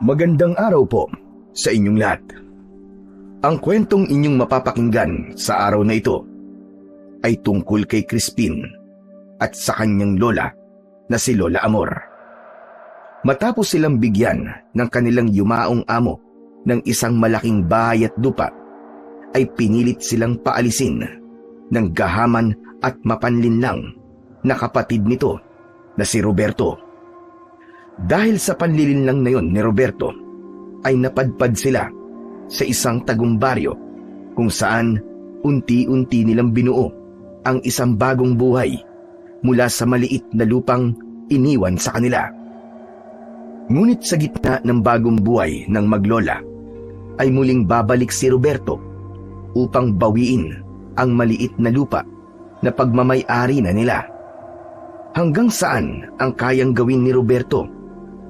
Magandang araw po sa inyong lahat. Ang kwentong inyong mapapakinggan sa araw na ito ay tungkol kay Crispin at sa kanyang lola na si Lola Amor. Matapos silang bigyan ng kanilang yumaong amo ng isang malaking bahay at lupa, ay pinilit silang paalisin ng gahaman at mapanlinlang na kapatid nito na si Roberto. Dahil sa panlilinlang na yon ni Roberto, ay napadpad sila sa isang tagumbaryo kung saan unti-unti nilang binuo ang isang bagong buhay mula sa maliit na lupang iniwan sa kanila. Ngunit sa gitna ng bagong buhay ng maglola, ay muling babalik si Roberto upang bawiin ang maliit na lupa na pagmamay-ari na nila. Hanggang saan ang kayang gawin ni Roberto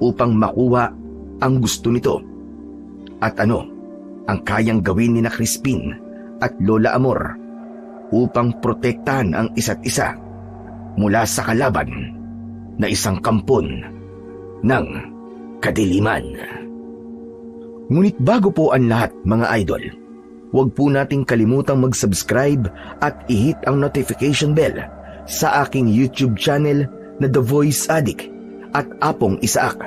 upang makuha ang gusto nito? At ano ang kayang gawin ni na Crispin at Lola Amor upang protektahan ang isa't isa mula sa kalaban na isang kampon ng kadiliman? Ngunit bago po ang lahat, mga idol, huwag po nating kalimutang mag-subscribe at i-hit ang notification bell sa aking YouTube channel na The Voice Addict at Apong Isaak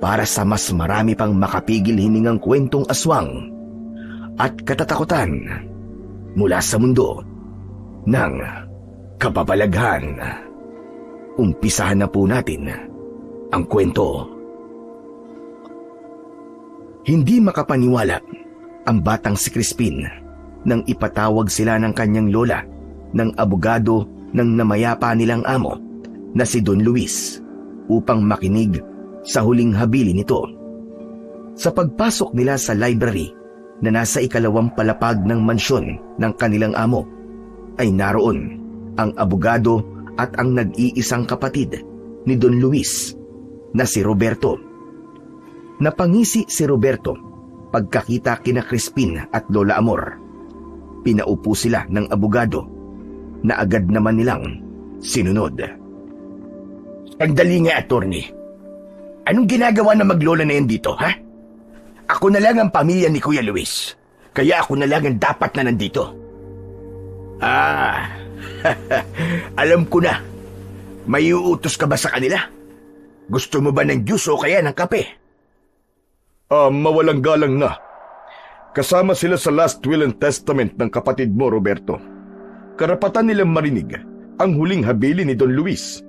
para sa mas marami pang makapigil hiningang kwentong aswang at katatakutan mula sa mundo ng kababalaghan. Umpisahan na po natin ang kwento. Hindi makapaniwala ang batang si Crispin nang ipatawag sila ng kanyang lola ng abogado ng namayapa nilang amo na si Don Luis upang makinig sa huling habili nito. Sa pagpasok nila sa library na nasa ikalawang palapag ng mansyon ng kanilang amo, ay naroon ang abogado at ang nag-iisang kapatid ni Don Luis na si Roberto. Napangisi si Roberto pagkakita kina Crispin at Lola Amor. Pinaupo sila ng abogado na agad naman nilang sinunod. Sandali nga, attorney. Anong ginagawa ng maglola na yan dito, ha? Ako na lang ang pamilya ni Kuya Luis, kaya ako na lang ang dapat na nandito. Alam ko na. May uutos ka ba sa kanila? Gusto mo ba ng juice o kaya ng kape? Mawalang galang na. Kasama sila sa last will and testament ng kapatid mo, Roberto. Karapatan nilang marinig ang huling habili ni Don Luis.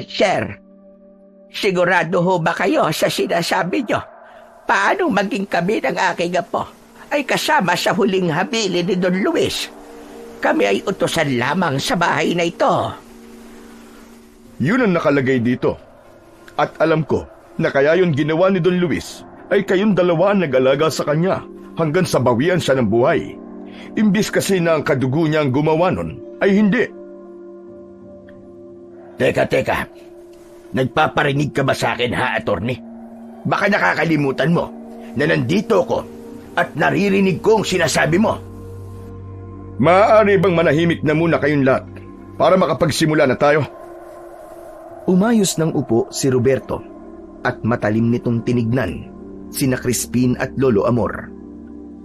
Sir, sigurado ho ba kayo sa sinasabi nyo? Paano maging kami ng aking apo ay kasama sa huling habili ni Don Luis? Kami ay utusan lamang sa bahay na ito. Yun ang nakalagay dito. At alam ko na kaya yun ginawa ni Don Luis ay kayong dalawa ang nag-alaga sa kanya hanggang sa bawian siya ng buhay. Imbis kasi na ang kadugo niya ang gumawa nun, ay hindi. Teka. Nagpaparinig ka ba sa akin, ha, attorney? Baka nakakalimutan mo na nandito ko at naririnig ko ang sinasabi mo. Maaari bang manahimik na muna kayong lahat para makapagsimula na tayo? Umayos ng upo si Roberto at matalim nitong tinignan sina Crispin at Lolo Amor.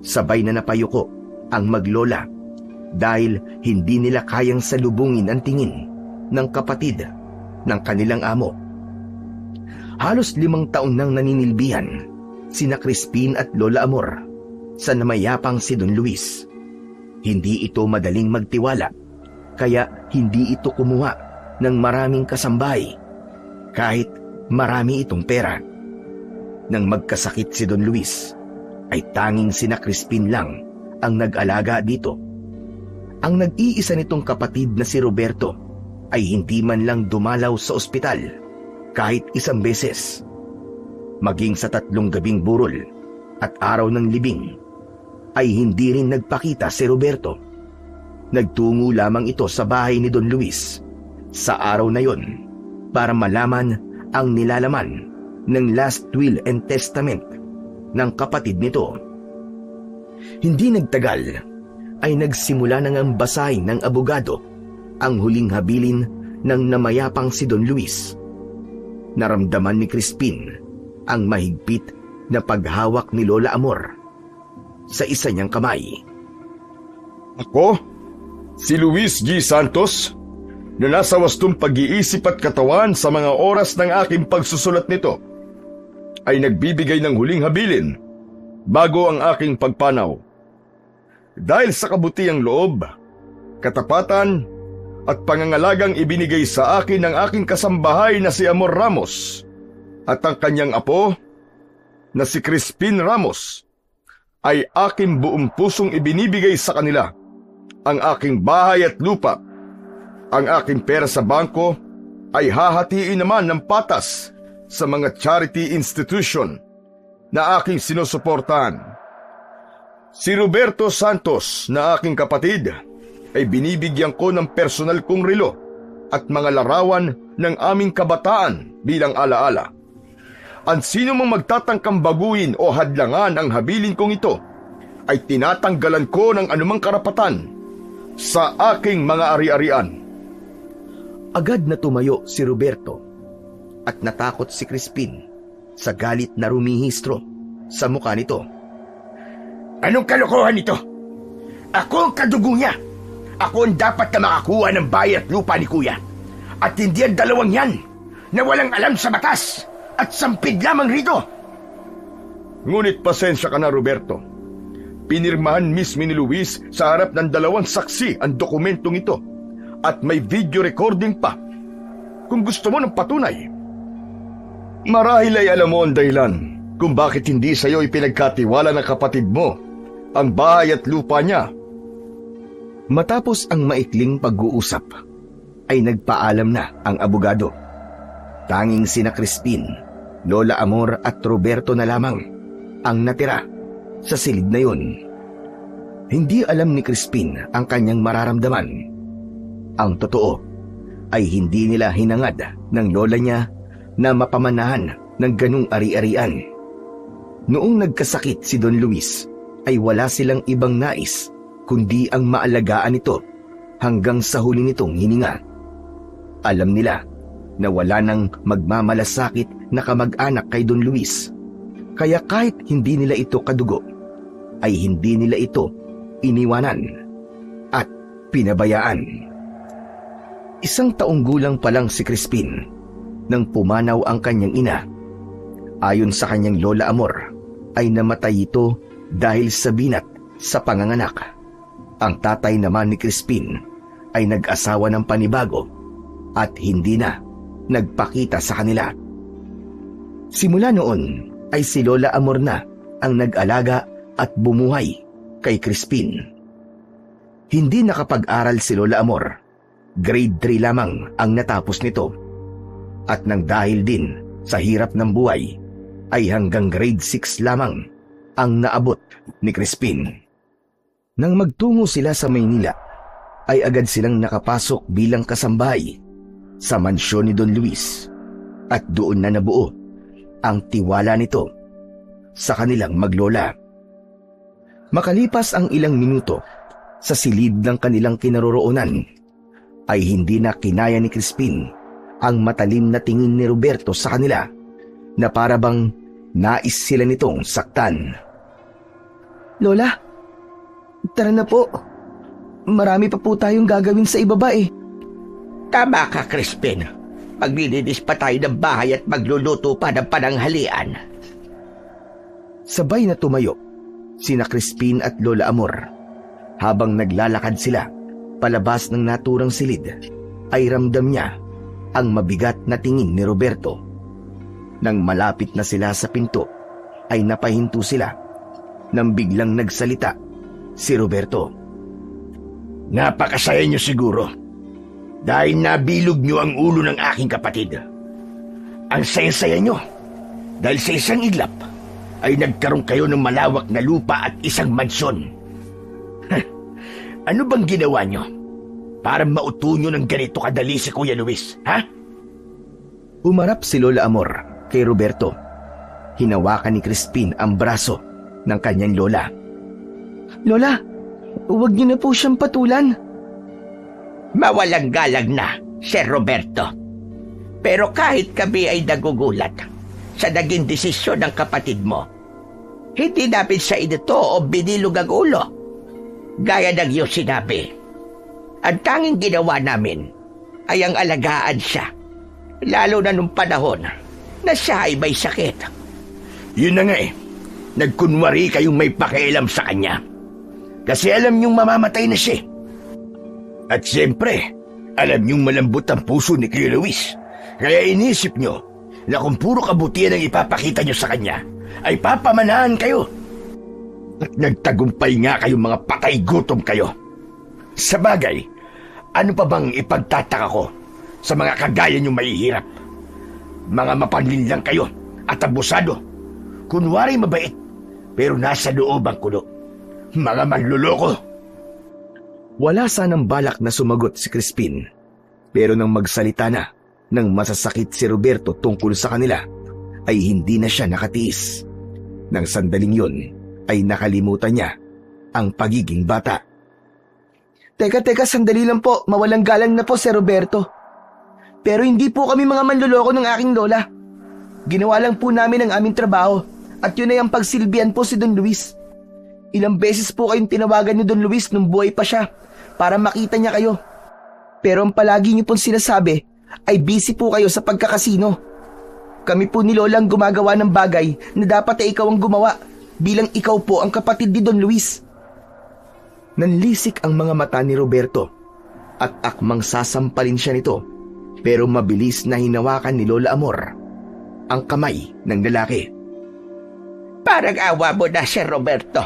Sabay na napayuko ang maglola dahil hindi nila kayang salubungin ang tingin ng kapatid ng kanilang amo. Halos 5 taon nang naninilbihan sina Crispin at Lola Amor sa namayapang si Don Luis. Hindi ito madaling magtiwala, kaya hindi ito kumuha ng maraming kasambay kahit marami itong pera. Nang magkasakit si Don Luis, ay tanging sina Crispin lang ang nag-alaga dito. Ang nag-iisa nitong kapatid na si Roberto ay hindi man lang dumalaw sa ospital kahit isang beses. Maging sa 3 gabing burol at araw ng libing, ay hindi rin nagpakita si Roberto. Nagtungo lamang ito sa bahay ni Don Luis sa araw na yon para malaman ang nilalaman ng last will and testament ng kapatid nito. Hindi nagtagal ay nagsimula nang basahin ng abogado ang huling habilin ng namayapang si Don Luis. Naramdaman ni Crispin ang mahigpit na paghawak ni Lola Amor sa isa niyang kamay. Ako, si Luis G. Santos, na nasa wastong pag-iisip at katawan sa mga oras ng aking pagsusulat nito, ay nagbibigay ng huling habilin bago ang aking pagpanaw. Dahil sa kabutiang loob, katapatan at pangangalagang ibinigay sa akin ng aking kasambahay na si Amor Ramos at ang kanyang apo na si Crispin Ramos, ay aking buong pusong ibinibigay sa kanila ang aking bahay at lupa. Ang aking pera sa bangko ay hahatiin naman ng patas sa mga charity institution na aking sinusuportahan. Si Roberto Santos na aking kapatid ay binibigyan ko ng personal kong relo at mga larawan ng aming kabataan bilang alaala. Ang sino mang magtatangkang baguhin o hadlangan ang habilin kong ito ay tinatanggalan ko ng anumang karapatan sa aking mga ari-arian. Agad na tumayo si Roberto at natakot si Crispin sa galit na rumihistro sa mukha nito. Anong kalokohan ito? Ako ang kadugo niya. Ako ang dapat na makakuha ng bahay at lupa ni Kuya. At hindi ang dalawang yan na walang alam sa batas at sampid lamang rito. Ngunit pasensya ka na, Roberto. Pinirmahan mismo ni Luis sa harap ng dalawang saksi ang dokumentong ito at may video recording pa. Kung gusto mo ng patunay, marahil ay alam mo ang dahilan kung bakit hindi sa iyo ipinagkatiwala ng kapatid mo ang bahay at lupa niya. Matapos ang maikling pag-uusap, ay nagpaalam na ang abogado. Tanging sina Crispin, Lola Amor at Roberto na lamang ang natira sa silid na yun. Hindi alam ni Crispin ang kanyang mararamdaman. Ang totoo ay hindi nila hinangad ng lola niya na mapamanahan ng ganung ari-arian. Noong nagkasakit si Don Luis, ay wala silang ibang nais kundi ang maalagaan ito hanggang sa huli nitong hininga. Alam nila na wala nang magmamalasakit na kamag-anak kay Don Luis, kaya kahit hindi nila ito kadugo, ay hindi nila ito iniwanan at pinabayaan. 1 taong gulang pa lang si Crispin nang pumanaw ang kanyang ina. Ayon sa kanyang Lola Amor, ay namatay ito dahil sa binat sa panganganak. Ang tatay naman ni Crispin ay nag-asawa ng panibago at hindi na nagpakita sa kanila. Simula noon ay si Lola Amor na ang nag-alaga at bumuhay kay Crispin. Hindi nakapag-aral si Lola Amor. Grade 3 lamang ang natapos nito. At nang dahil din sa hirap ng buhay, ay hanggang grade 6 lamang ang naabot ni Crispin. Nang magtungo sila sa Maynila, ay agad silang nakapasok bilang kasambahay sa mansyon ni Don Luis at doon na nabuo ang tiwala nito sa kanilang maglola. Makalipas ang ilang minuto sa silid ng kanilang kinaroroonan, ay hindi na kinaya ni Crispin ang matalim na tingin ni Roberto sa kanila na para bang nais sila nitong saktan. Lola, tara na po. Marami pa po tayong gagawin sa ibaba eh. Tama ka, Crispin. Maglilinis pa tayo ng bahay at magluluto pa ng pananghalian. Sabay na tumayo sina Crispin at Lola Amor. Habang naglalakad sila palabas ng naturang silid, ay ramdam niya ang mabigat na tingin ni Roberto. Nang malapit na sila sa pinto, ay napahinto sila nang biglang nagsalita si Roberto. Napakasaya niyo siguro dahil nabilog niyo ang ulo ng aking kapatid. Ang saya-saya niyo dahil sa isang iglap ay nagkaroon kayo ng malawak na lupa at isang mansyon. Ano bang ginawa niyo para mauto niyo ng ganito kadali si Kuya Luis, ha? Umarap si Lola Amor kay Roberto. Hinawakan ni Crispin ang braso ng kanyang lola. Lola, huwag niyo na po siyang patulan. Mawalang galang na, Sir Roberto. Pero kahit kami ay nagugulat, sa naging desisyon ng kapatid mo. Hindi namin sa ito o binilog ang ulo. Gaya ng iyong sinabi, ang tanging ginawa namin ay ang alagaan siya, lalo na nung panahon na siya ay may sakit. Yun na nga eh. Nagkunwari kayong may pakialam sa kanya. Kasi alam niyong mamamatay na siya. At siyempre, alam niyong malambot ang puso ni Kuya Luis. Kaya inisip niyo na kung puro kabutihan ang ipapakita niyo sa kanya, ay papamanahan kayo. At nagtagumpay nga kayong mga patay gutom kayo. Sa bagay, ano pa bang ipagtataka ko sa mga kagaya niyong mahihirap? Mga mapanlin lang kayo at abusado. Kunwari mabait, pero nasa loob ang kulo. Mga manluloko. Wala sanang balak na sumagot si Crispin, pero nang magsalita na nang masasakit si Roberto tungkol sa kanila, ay hindi na siya nakatiis. Nang sandaling yun, ay nakalimutan niya ang pagiging bata. Teka, sandali lang po. Mawalang galang na po, Sir Roberto. Pero hindi po kami mga manloloko ng aking lola. Ginawa lang po namin ang aming trabaho at yun ay ang pagsilbihan po si Don Luis. Ilang beses po kayong tinawagan ni Don Luis nung buhay pa siya para makita niya kayo. Pero ang palagi niyo pong sinasabi ay busy po kayo sa pagkakasino. Kami po ni Lola ang gumagawa ng bagay na dapat ay ikaw ang gumawa bilang ikaw po ang kapatid ni Don Luis. Nanlisik ang mga mata ni Roberto at akmang sasampalin siya nito, pero mabilis na hinawakan ni Lola Amor ang kamay ng lalaki. Parang awa mo na, Sir Roberto.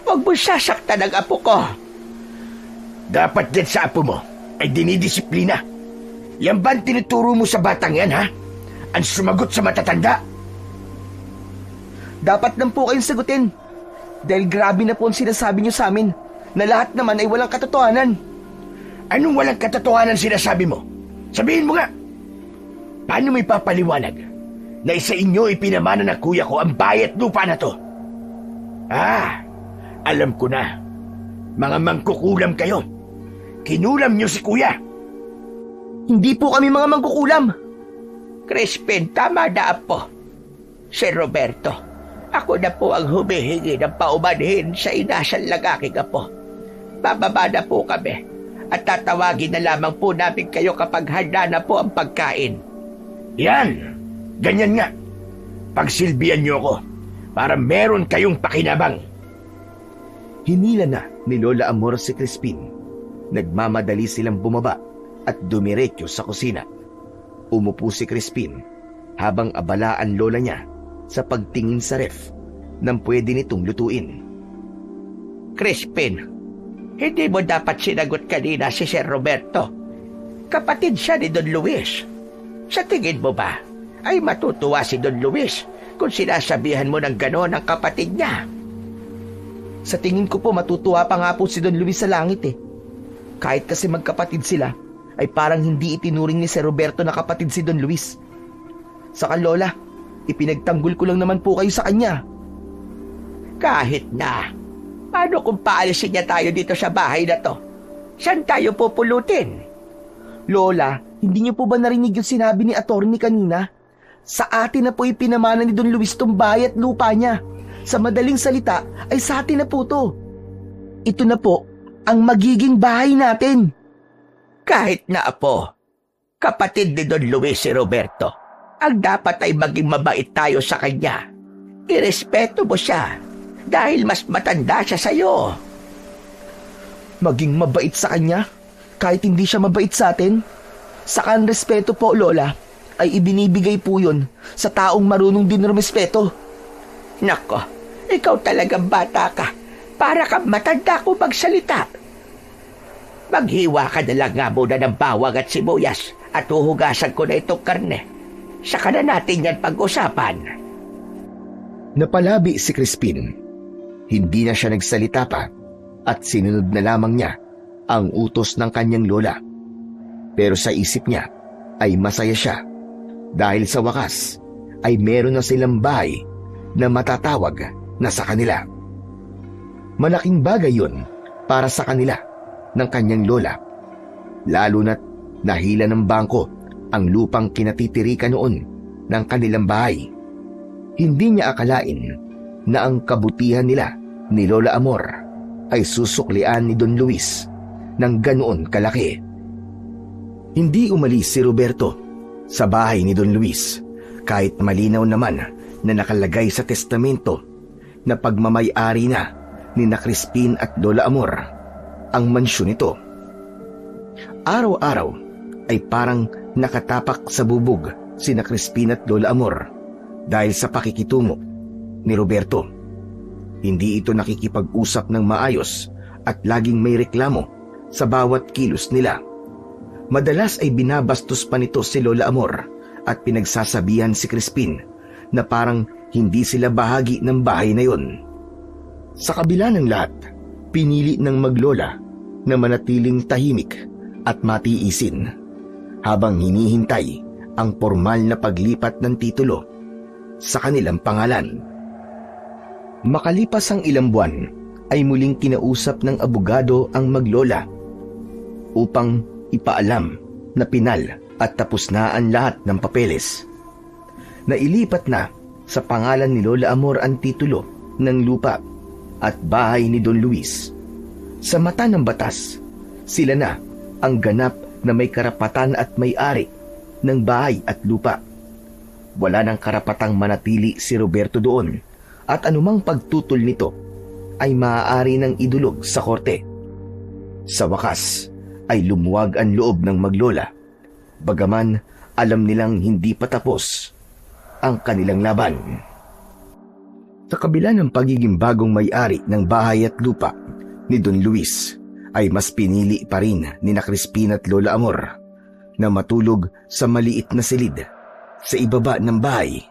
Huwag mo sasaktan ang apo ko. Dapat din sa apo mo ay dinidisiplina. Yan ba ang tinuturo mo sa batang yan, ha? Ang sumagot sa matatanda? Dapat lang po kayong sagutin. Dahil grabe na po ang sinasabi niyo sa amin na lahat naman ay walang katotohanan. Anong walang katotohanan sinasabi mo? Sabihin mo nga. Paano may papaliwanag na isa inyo ipinamana ng kuya ko ang bayat lupa na to? Alam ko na. Mga mangkukulam kayo. Kinulam niyo si kuya. Hindi po kami mga mangkukulam. Crispin, tama na po. Sir Roberto, ako na po ang humihingi ng paumanhin sa inasal ng aking apo. Bababa na po kami at tatawagin na lamang po namin kayo kapag handa na po ang pagkain. Yan! Ganyan nga. Pagsilbihan niyo ako para meron kayong pakinabang. Hinila na ni Lola Amor si Crispin. Nagmamadali silang bumaba at dumiretso sa kusina. Umupo si Crispin habang abala ang lola niya sa pagtingin sa ref nang pwede nitong lutuin. Crispin, hindi mo dapat sinagot kanina si Sir Roberto. Kapatid siya ni Don Luis. Sa tingin mo ba ay matutuwa si Don Luis kung sinasabihan mo ng gano'n ang kapatid niya? Sa tingin ko po matutuwa pa nga po si Don Luis sa langit eh. Kahit kasi magkapatid sila, ay parang hindi itinuring ni Sir Roberto na kapatid si Don Luis. Saka Lola, ipinagtanggol ko lang naman po kayo sa kanya. Kahit na, paano kung paalisin niya tayo dito sa bahay na to? Saan tayo pupulutin? Lola, hindi niyo po ba narinig yung sinabi ni attorney kanina? Sa atin na po ipinamana ni Don Luis tong bayat lupa niya. Sa madaling salita, ay sa atin na po to. Ito na po ang magiging bahay natin. Kahit na apo, kapatid ni Don Luis si Roberto, ang dapat ay maging mabait tayo sa kanya. Irespeto mo siya dahil mas matanda siya sa'yo. Maging mabait sa kanya? Kahit hindi siya mabait sa atin? Saka ang respeto po, Lola, ay ibinibigay po yun sa taong marunong din rumespeto. Nako, ikaw talagang bata ka. Para kang matanda kung magsalita. Maghiwa ka na lang nga muna ng bawang at sibuyas at huhugasan ko na itong karne. Saka na natin yan pag-usapan. Napalabi si Crispin. Hindi na siya nagsalita pa at sinunod na lamang niya ang utos ng kanyang lola. Pero sa isip niya ay masaya siya dahil sa wakas ay meron na silang bahay na matatawag na sa kanila. Malaking bagay yun para sa kanila ng kanyang lola, lalo na't nahila ng bangko ang lupang kinatitirikan noon ng kanilang bahay Hindi niya akalain na ang kabutihan nila ni Lola Amor ay susuklian ni Don Luis ng ganoon kalaki. Hindi umalis si Roberto sa bahay ni Don Luis kahit malinaw naman na nakalagay sa testamento na pagmamay-ari na ni na Crispin at Lola Amor ang mansyon nito. Araw-araw ay parang nakatapak sa bubog si na Crispin at Lola Amor dahil sa pakikitungo ni Roberto. Hindi ito nakikipag-usap ng maayos at laging may reklamo sa bawat kilos nila. Madalas ay binabastos pa nito si Lola Amor at pinagsasabihan si Crispin na parang hindi sila bahagi ng bahay na yon. Sa kabila ng lahat, pinili ng maglola na manatiling tahimik at matiisin habang hinihintay ang formal na paglipat ng titulo sa kanilang pangalan. Makalipas ang ilang buwan ay muling kinausap ng abogado ang maglola upang ipaalam na pinal at tapos na ang lahat ng papeles. Nailipat na sa pangalan ni Lola Amor ang titulo ng lupa at bahay ni Don Luis. Sa mata ng batas, sila na ang ganap na may karapatan at may-ari ng bahay at lupa. Wala nang karapatang manatili si Roberto doon at anumang pagtutol nito ay maaari ng idulog sa korte. Sa wakas ay lumuwag ang loob ng maglola, bagaman alam nilang hindi pa tapos ang kanilang laban. Sa kabila ng pagiging bagong may-ari ng bahay at lupa ni Don Luis, ay mas pinili pa rin ni na Crispin at Lola Amor na matulog sa maliit na silid sa ibaba ng bahay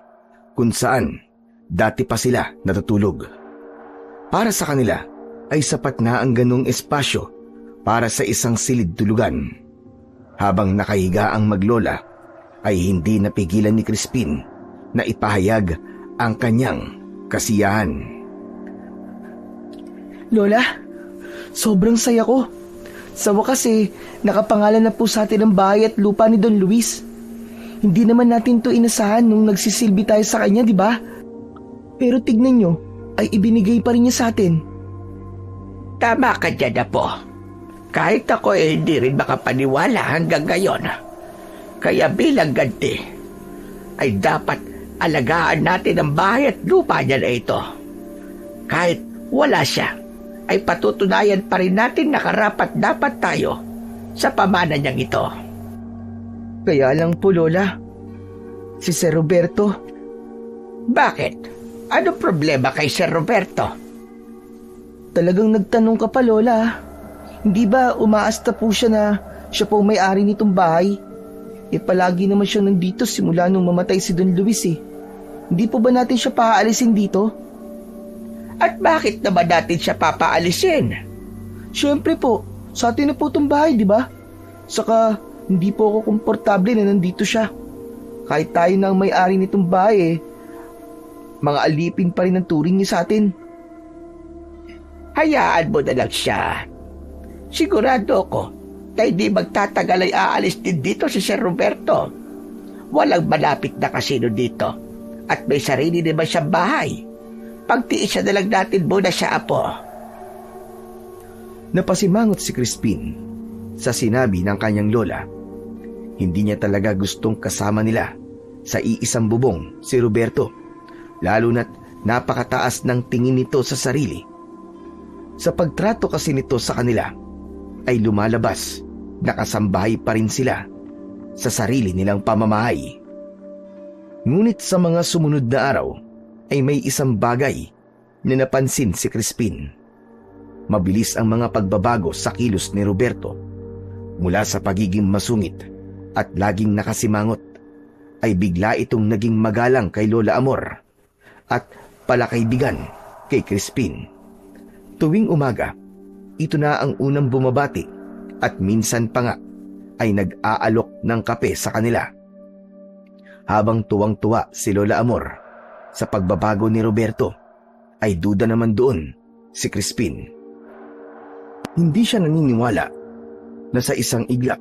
kung saan dati pa sila natutulog. Para sa kanila ay sapat na ang ganong espasyo para sa isang silid tulugan. Habang nakahiga ang maglola ay hindi napigilan ni Crispin na ipahayag ang kanyang kasiyahan. Lola, sobrang saya ko. Sa wakas nakapangalan na po sa atin ang bahay at lupa ni Don Luis. Hindi naman natin to inasahan nung nagsisilbi tayo sa kanya, di ba? Pero tignan nyo, ay ibinigay pa rin niya sa atin. Tama ka dyan, Apo. Kahit ako hindi rin makapaniwala hanggang ngayon. Kaya bilang ganti, ay dapat alagaan natin ang bahay at lupa niya na ito. Kahit wala siya, ay patutunayan pa rin natin na karapat-dapat tayo sa pamana niyang ito. Kaya lang po, Lola, si Sir Roberto. Bakit? Ano problema kay Sir Roberto? Talagang nagtanong ka pa, Lola. Hindi ba umaasta po siya na siya po may-ari nitong bahay? Palagi naman siya nandito simula nung mamatay si Don Luis Hindi po ba natin siya paaalisin dito? At bakit naman natin siya papaalisin? Siyempre po, sa atin na po itong bahay, di ba? Saka, hindi po ako komportable na nandito siya. Kahit tayo na ang may-ari nitong bahay mga alipin pa rin ang turing niya sa atin. Hayaan mo na lang siya. Sigurado ko na hindi magtatagal ay aalis din dito si Sir Roberto. Walang malapit na kasino dito at may sarili naman siyang bahay. Pagtiisa na lang natin muna siya, Apo. Napasimangot si Crispin sa sinabi ng kanyang lola. Hindi niya talaga gustong kasama nila sa iisang bubong si Roberto, lalo na't napakataas ng tingin nito sa sarili. Sa pagtrato kasi nito sa kanila, ay lumalabas na kasambahay pa rin sila sa sarili nilang pamamahay. Ngunit sa mga sumunod na araw, ay may isang bagay na napansin si Crispin. Mabilis ang mga pagbabago sa kilos ni Roberto. Mula sa pagiging masungit at laging nakasimangot, ay bigla itong naging magalang kay Lola Amor at palakaibigan kay Crispin. Tuwing umaga, ito na ang unang bumabati at minsan pa nga ay nag-aalok ng kape sa kanila. Habang tuwang-tuwa si Lola Amor sa pagbabago ni Roberto, ay duda naman doon si Crispin. Hindi siya naniniwala na sa isang iglap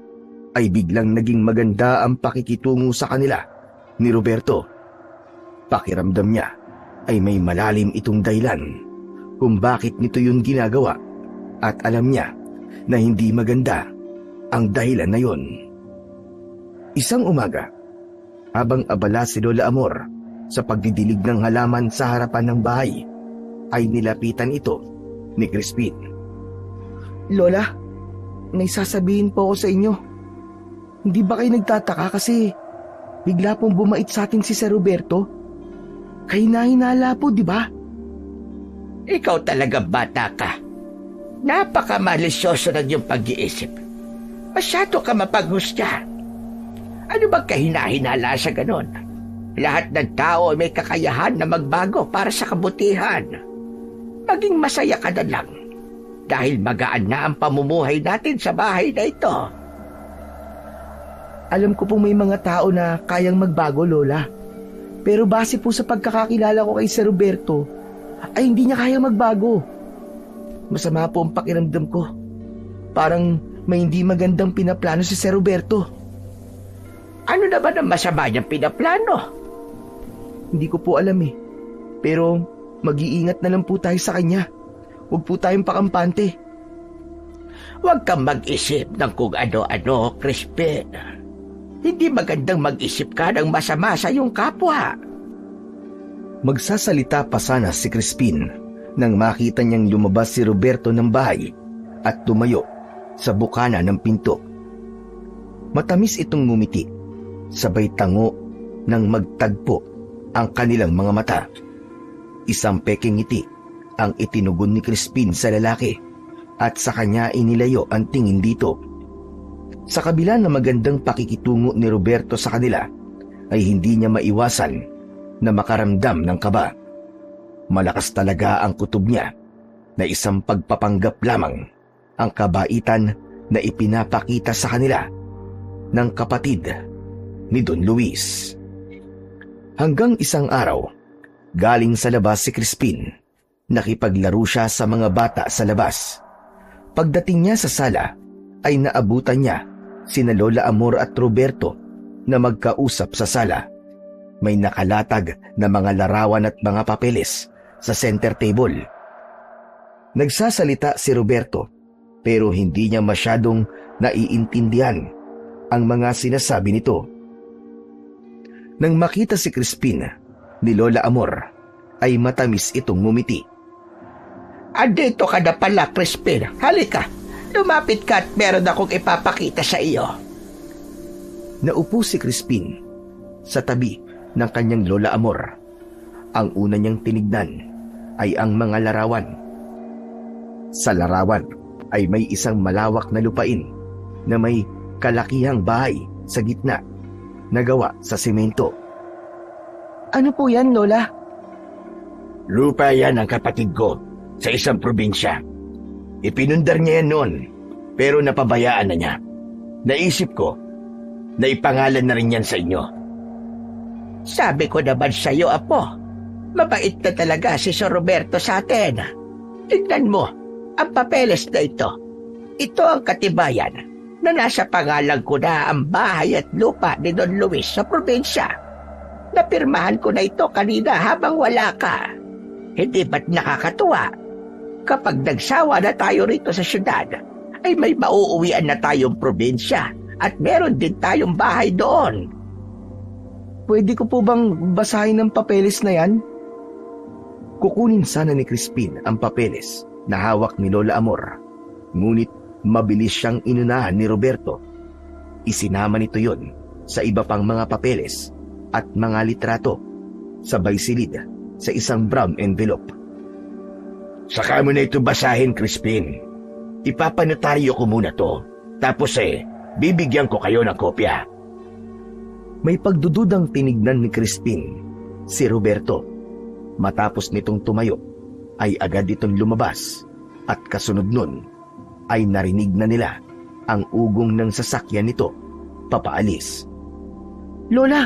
ay biglang naging maganda ang pakikitungo sa kanila ni Roberto. Pakiramdam niya ay may malalim itong dahilan kung bakit nito yun ginagawa at alam niya na hindi maganda ang dahilan na yun. Isang umaga, habang abala si Lola Amor sa pagdidilig ng halaman sa harapan ng bahay, ay nilapitan ito ni Crispin. Lola, may sasabihin po ako sa inyo. Hindi ba kayo nagtataka kasi bigla pong bumait sa atin si Sir Roberto? Kahina-hinala po, di ba? Ikaw talaga bata ka. Napaka-malisyoso ng iyong pag-iisip. Masyado ka mapaghusga. Ano bang kahina-hinala sa ganon? Lahat ng tao ay may kakayahan na magbago para sa kabutihan. Maging masaya ka na lang dahil magaan na ang pamumuhay natin sa bahay na ito. Alam ko pong may mga tao na kayang magbago, Lola. Pero base po sa pagkakakilala ko kay Sir Roberto, ay hindi niya kayang magbago. Masama po ang pakiramdam ko. Parang may hindi magandang pinaplano si Sir Roberto. Ano naman ang masama niyang pinaplano? Hindi ko po alam eh. Pero mag-iingat na lang po tayo sa kanya. Huwag po tayong pakampante. Huwag kang mag-isip ng kung ano-ano, Crispin. Hindi magandang mag-isip ka ng masama sa iyong kapwa. Magsasalita pa sana si Crispin nang makita niyang lumabas si Roberto ng bahay at tumayo sa bukana ng pinto. Matamis itong ngumiti, sabay tango nang magtagpo ang kanilang mga mata. Isang peking ngiti ang itinugon ni Crispin sa lalaki at sa kanya inilayo ang tingin dito. Sa kabila ng magandang pakikitungo ni Roberto sa kanila, ay hindi niya maiwasan na makaramdam ng kaba. Malakas talaga ang kutob niya na isang pagpapanggap lamang ang kabaitan na ipinapakita sa kanila ng kapatid ni Don Luis. Hanggang isang araw, galing sa labas si Crispin, nakipaglaro siya sa mga bata sa labas. Pagdating niya sa sala, ay naabutan niya sina Lola Amor at Roberto na magkausap sa sala. May nakalatag na mga larawan at mga papeles sa center table. Nagsasalita si Roberto pero hindi niya masyadong naiintindihan ang mga sinasabi nito. Nang makita si Crispin ni Lola Amor, ay matamis itong ngumiti. Andito ka na pala, Crispin. Halika, lumapit ka at meron akong ipapakita sa iyo. Naupo si Crispin sa tabi ng kanyang Lola Amor. Ang una niyang tinignan ay ang mga larawan. Sa larawan ay may isang malawak na lupain na may kalakihang bahay sa gitna na gawa sa semento. Ano po yan, Lola? Lupa yan ang kapatid ko sa isang probinsya. Ipinundar niya yan noon, pero napabayaan na niya. Naisip ko na ipangalan na rin yan sa inyo. Sabi ko naman sa iyo, Apo, mabait na talaga si Sir Roberto sa atin. Tignan mo, ang papeles na ito. Ito ang katibayan na nasa pangalan ko na ang bahay at lupa ni Don Luis sa probinsya. Napirmahan ko na ito kanina habang wala ka. Hindi ba't nakakatuwa? Kapag nagsawa na tayo rito sa syudad, ay may mauuwian na tayong probinsya at meron din tayong bahay doon. Pwede ko po bang basahin ang papeles na yan? Kukunin sana ni Crispin ang papeles na hawak ni Lola Amor, ngunit mabilis siyang inunahan ni Roberto. Isinama nito yon sa iba pang mga papeles at mga litrato, sabay silid sa isang brown envelope. Saka mo na ito basahin, Crispin. Ipapanotaryo ko muna to. Tapos bibigyan ko kayo ng kopya. May pagdududang tinignan ni Crispin si Roberto. Matapos nitong tumayo, ay agad itong lumabas at kasunod nun ay narinig na nila ang ugong ng sasakyan nito papaalis. Lola,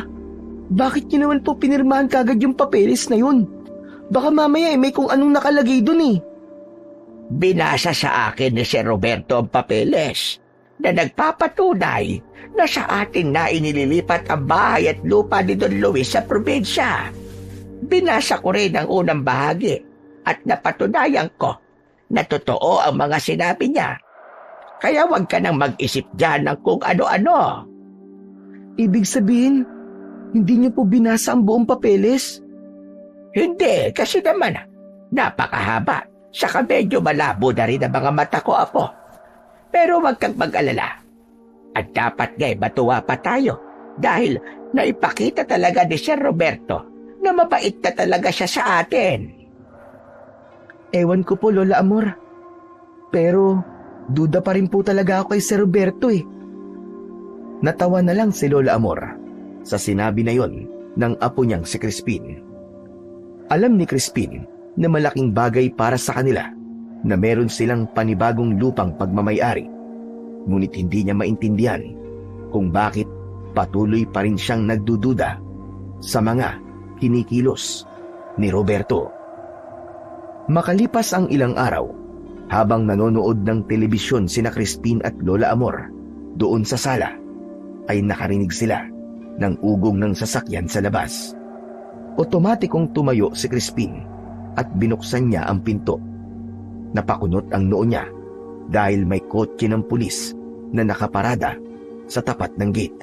bakit niyo naman po pinirmahan kagad yung papeles na yun? Baka mamaya may kung anong nakalagay dun eh. Binasa sa akin ni Sir Roberto ang papeles na nagpapatunay na sa atin na inililipat ang bahay at lupa ni Don Luis sa probinsya. Binasa ko rin ang unang bahagi at napatunayan ko na totoo ang mga sinabi niya. Kaya huwag ka nang mag-isip dyan ng kung ano-ano. Ibig sabihin, hindi niyo po binasa ang buong papeles? Hindi, kasi naman, napakahaba. Saka medyo malabo na rin ang mga mata ko, Apo. Pero huwag kang mag-alala. At dapat nga'y matuwa pa tayo dahil naipakita talaga ni Sir Roberto na mabait na talaga siya sa atin. Ewan ko po, Lola Amor. Pero duda pa rin po talaga ako kay Sir Roberto eh. Natawa na lang si Lola Amor sa sinabi na yon ng apo niyang si Crispin. Alam ni Crispin na malaking bagay para sa kanila na meron silang panibagong lupang pagmamayari. Ngunit hindi niya maintindihan kung bakit patuloy pa rin siyang nagdududa sa mga kinikilos ni Roberto. Makalipas ang ilang araw, habang nanonood ng telebisyon sina Crispin at Lola Amor doon sa sala, ay nakarinig sila ng ugong ng sasakyan sa labas. Otomatikong tumayo si Crispin at binuksan niya ang pinto. Napakunot ang noo niya dahil may kotse ng pulis na nakaparada sa tapat ng gate.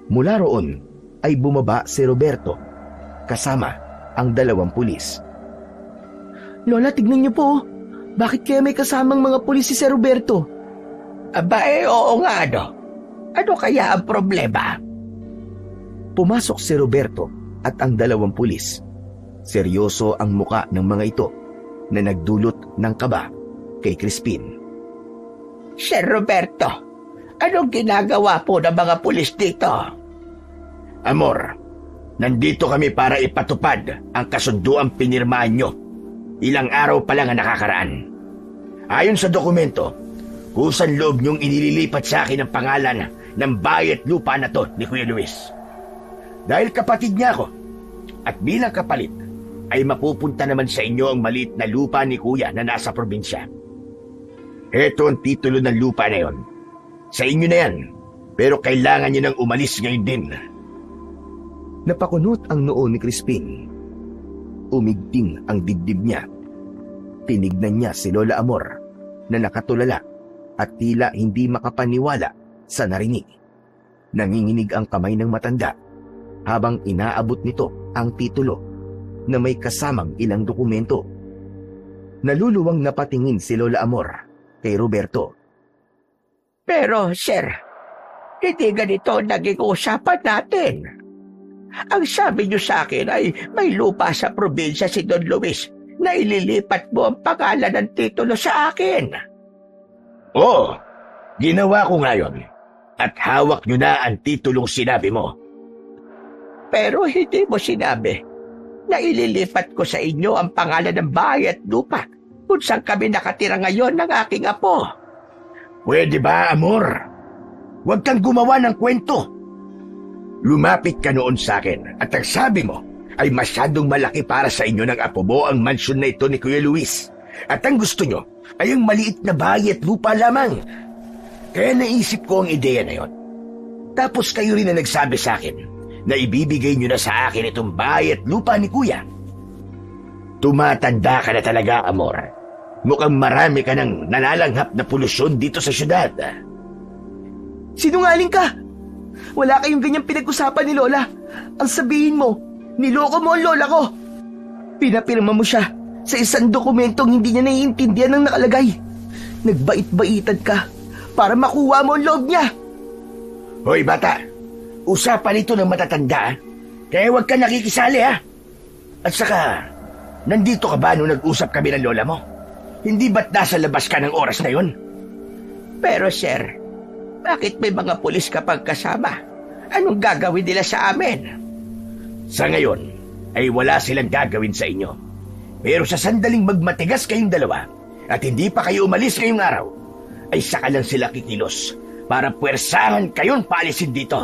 Mula roon ay bumaba si Roberto kasama ang 2 pulis. Lola, tignan niyo po. Bakit kaya may kasamang mga pulis si Sir Roberto? Aba oo nga ano. Ano kaya ang problema? Pumasok si Roberto at ang 2 pulis. Seryoso ang muka ng mga ito na nagdulot ng kaba kay Crispin. Sir Roberto, anong ginagawa po ng mga pulis dito? Amor, nandito kami para ipatupad ang kasunduang pinirmahan nyo. Ilang araw pa lang ang nakakaraan. Ayon sa dokumento, kusang loob nyong inililipat sa akin ang pangalan ng bayat lupa na to ni Kuya Luis. Dahil kapatid niya ako, at bilang kapalit, ay mapupunta naman sa inyo ang maliit na lupa ni Kuya na nasa probinsya. Heto ang titulo ng lupa na yon. Sa inyo na yan, pero kailangan nyo nang umalis ngayon din. Napakunot ang noo ni Crispin. Umigting ang dibdib niya. Tinignan niya si Lola Amor na nakatulala at tila hindi makapaniwala sa narinig. Nanginginig ang kamay ng matanda habang inaabot nito ang titulo na may kasamang ilang dokumento. Naluluwang napatingin si Lola Amor kay Roberto. Pero sir, hindi ganito naging usapan natin. Ang sabi niyo sa akin ay may lupa sa probinsya si Don Luis na ililipat mo ang pangalan ng titulo sa akin. Oo, ginawa ko ngayon at hawak nyo na ang titulong sinabi mo. Pero hindi mo sinabi na ililipat ko sa inyo ang pangalan ng bahay at lupa kung saan kami nakatira ngayon ng aking apo. Pwede ba, Amor? Huwag kang gumawa ng kwento. Lumapit ka noon sa akin at ang sabi mo ay masyadong malaki para sa inyo ng apo mo ang mansyon na ito ni Kuya Luis. At ang gusto nyo ay ang maliit na bahay at lupa lamang. Kaya naisip ko ang ideya na yon. Tapos kayo rin na nagsabi sa akin na ibibigay nyo na sa akin itong bahay at lupa ni Kuya. Tumatanda ka na talaga, Amor. Mukhang marami ka ng nalalanghap na polusyon dito sa syudad. Sinungaling ka! Wala kayong ganyang pinag-usapan ni Lola. Ang sabihin mo, niloko mo ang lola ko. Pinapirma mo siya sa isang dokumentong hindi niya naiintindihan ng nakalagay. Nagbait-baitan ka para makuha mo ang loob niya. Hoy bata, usapan ito ng matatanda, kaya huwag ka nakikisali ha. At saka, nandito ka ba nung nag-usap kami ng lola mo? Hindi ba't nasa labas ka ng oras na yon? Pero sir, bakit may mga pulis kapag kasama? Anong gagawin nila sa amin? Sa ngayon, ay wala silang gagawin sa inyo. Pero sa sandaling magmatigas kayong dalawa at hindi pa kayo umalis ngayong araw, ay saka lang sila kikilos para puwersahan kayong paalisin dito.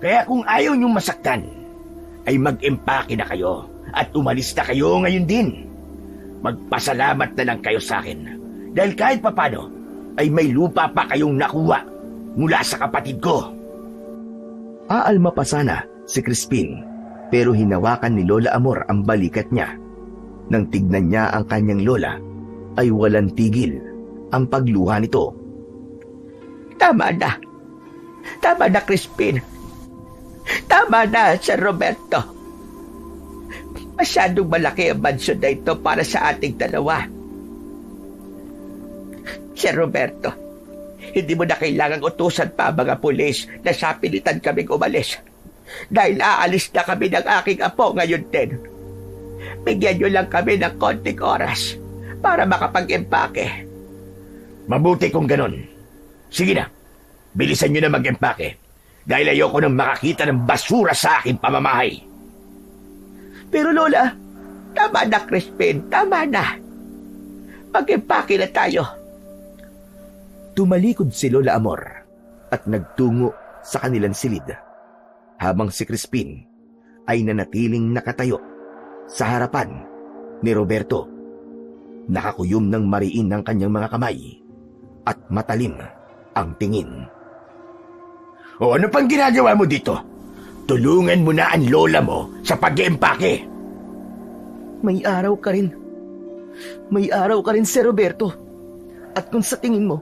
Kaya kung ayaw niyong masaktan, ay mag-empake na kayo at umalis na kayo ngayon din. Magpasalamat na lang kayo sa akin dahil kahit papano ay may lupa pa kayong nakuha mula sa kapatid ko. Aalma pa sana si Crispin, pero hinawakan ni Lola Amor ang balikat niya. Nang tignan niya ang kanyang lola, ay walang tigil ang pagluha nito. Tama na. Tama na, Crispin. Tama na, Sir Roberto. Masyadong malaki ang mansyon na ito para sa ating dalawa. Sir Roberto, hindi mo na kailangang utusan pa mga pulis na sapilitan kaming umalis. Dahil aalis na kami ng aking apo ngayon din. Bigyan nyo lang kami ng konting oras para makapag-empake. Mabuti kung ganon. Sige na, bilisan nyo na mag-empake. Dahil ayoko nang makakita ng basura sa aking pamamahay. Pero Lola, tama na, Crispin, tama na. Mag-empake na tayo. Tumalikod si Lola Amor at nagtungo sa kanilang silid, habang si Crispin ay nanatiling nakatayo sa harapan ni Roberto. Nakakuyom ng mariin ng kanyang mga kamay at matalim ang tingin. O ano pang ginagawa mo dito? Tulungan mo na ang lola mo sa pag-empake. May araw ka rin. May araw ka rin, Sir Roberto. At kung sa tingin mo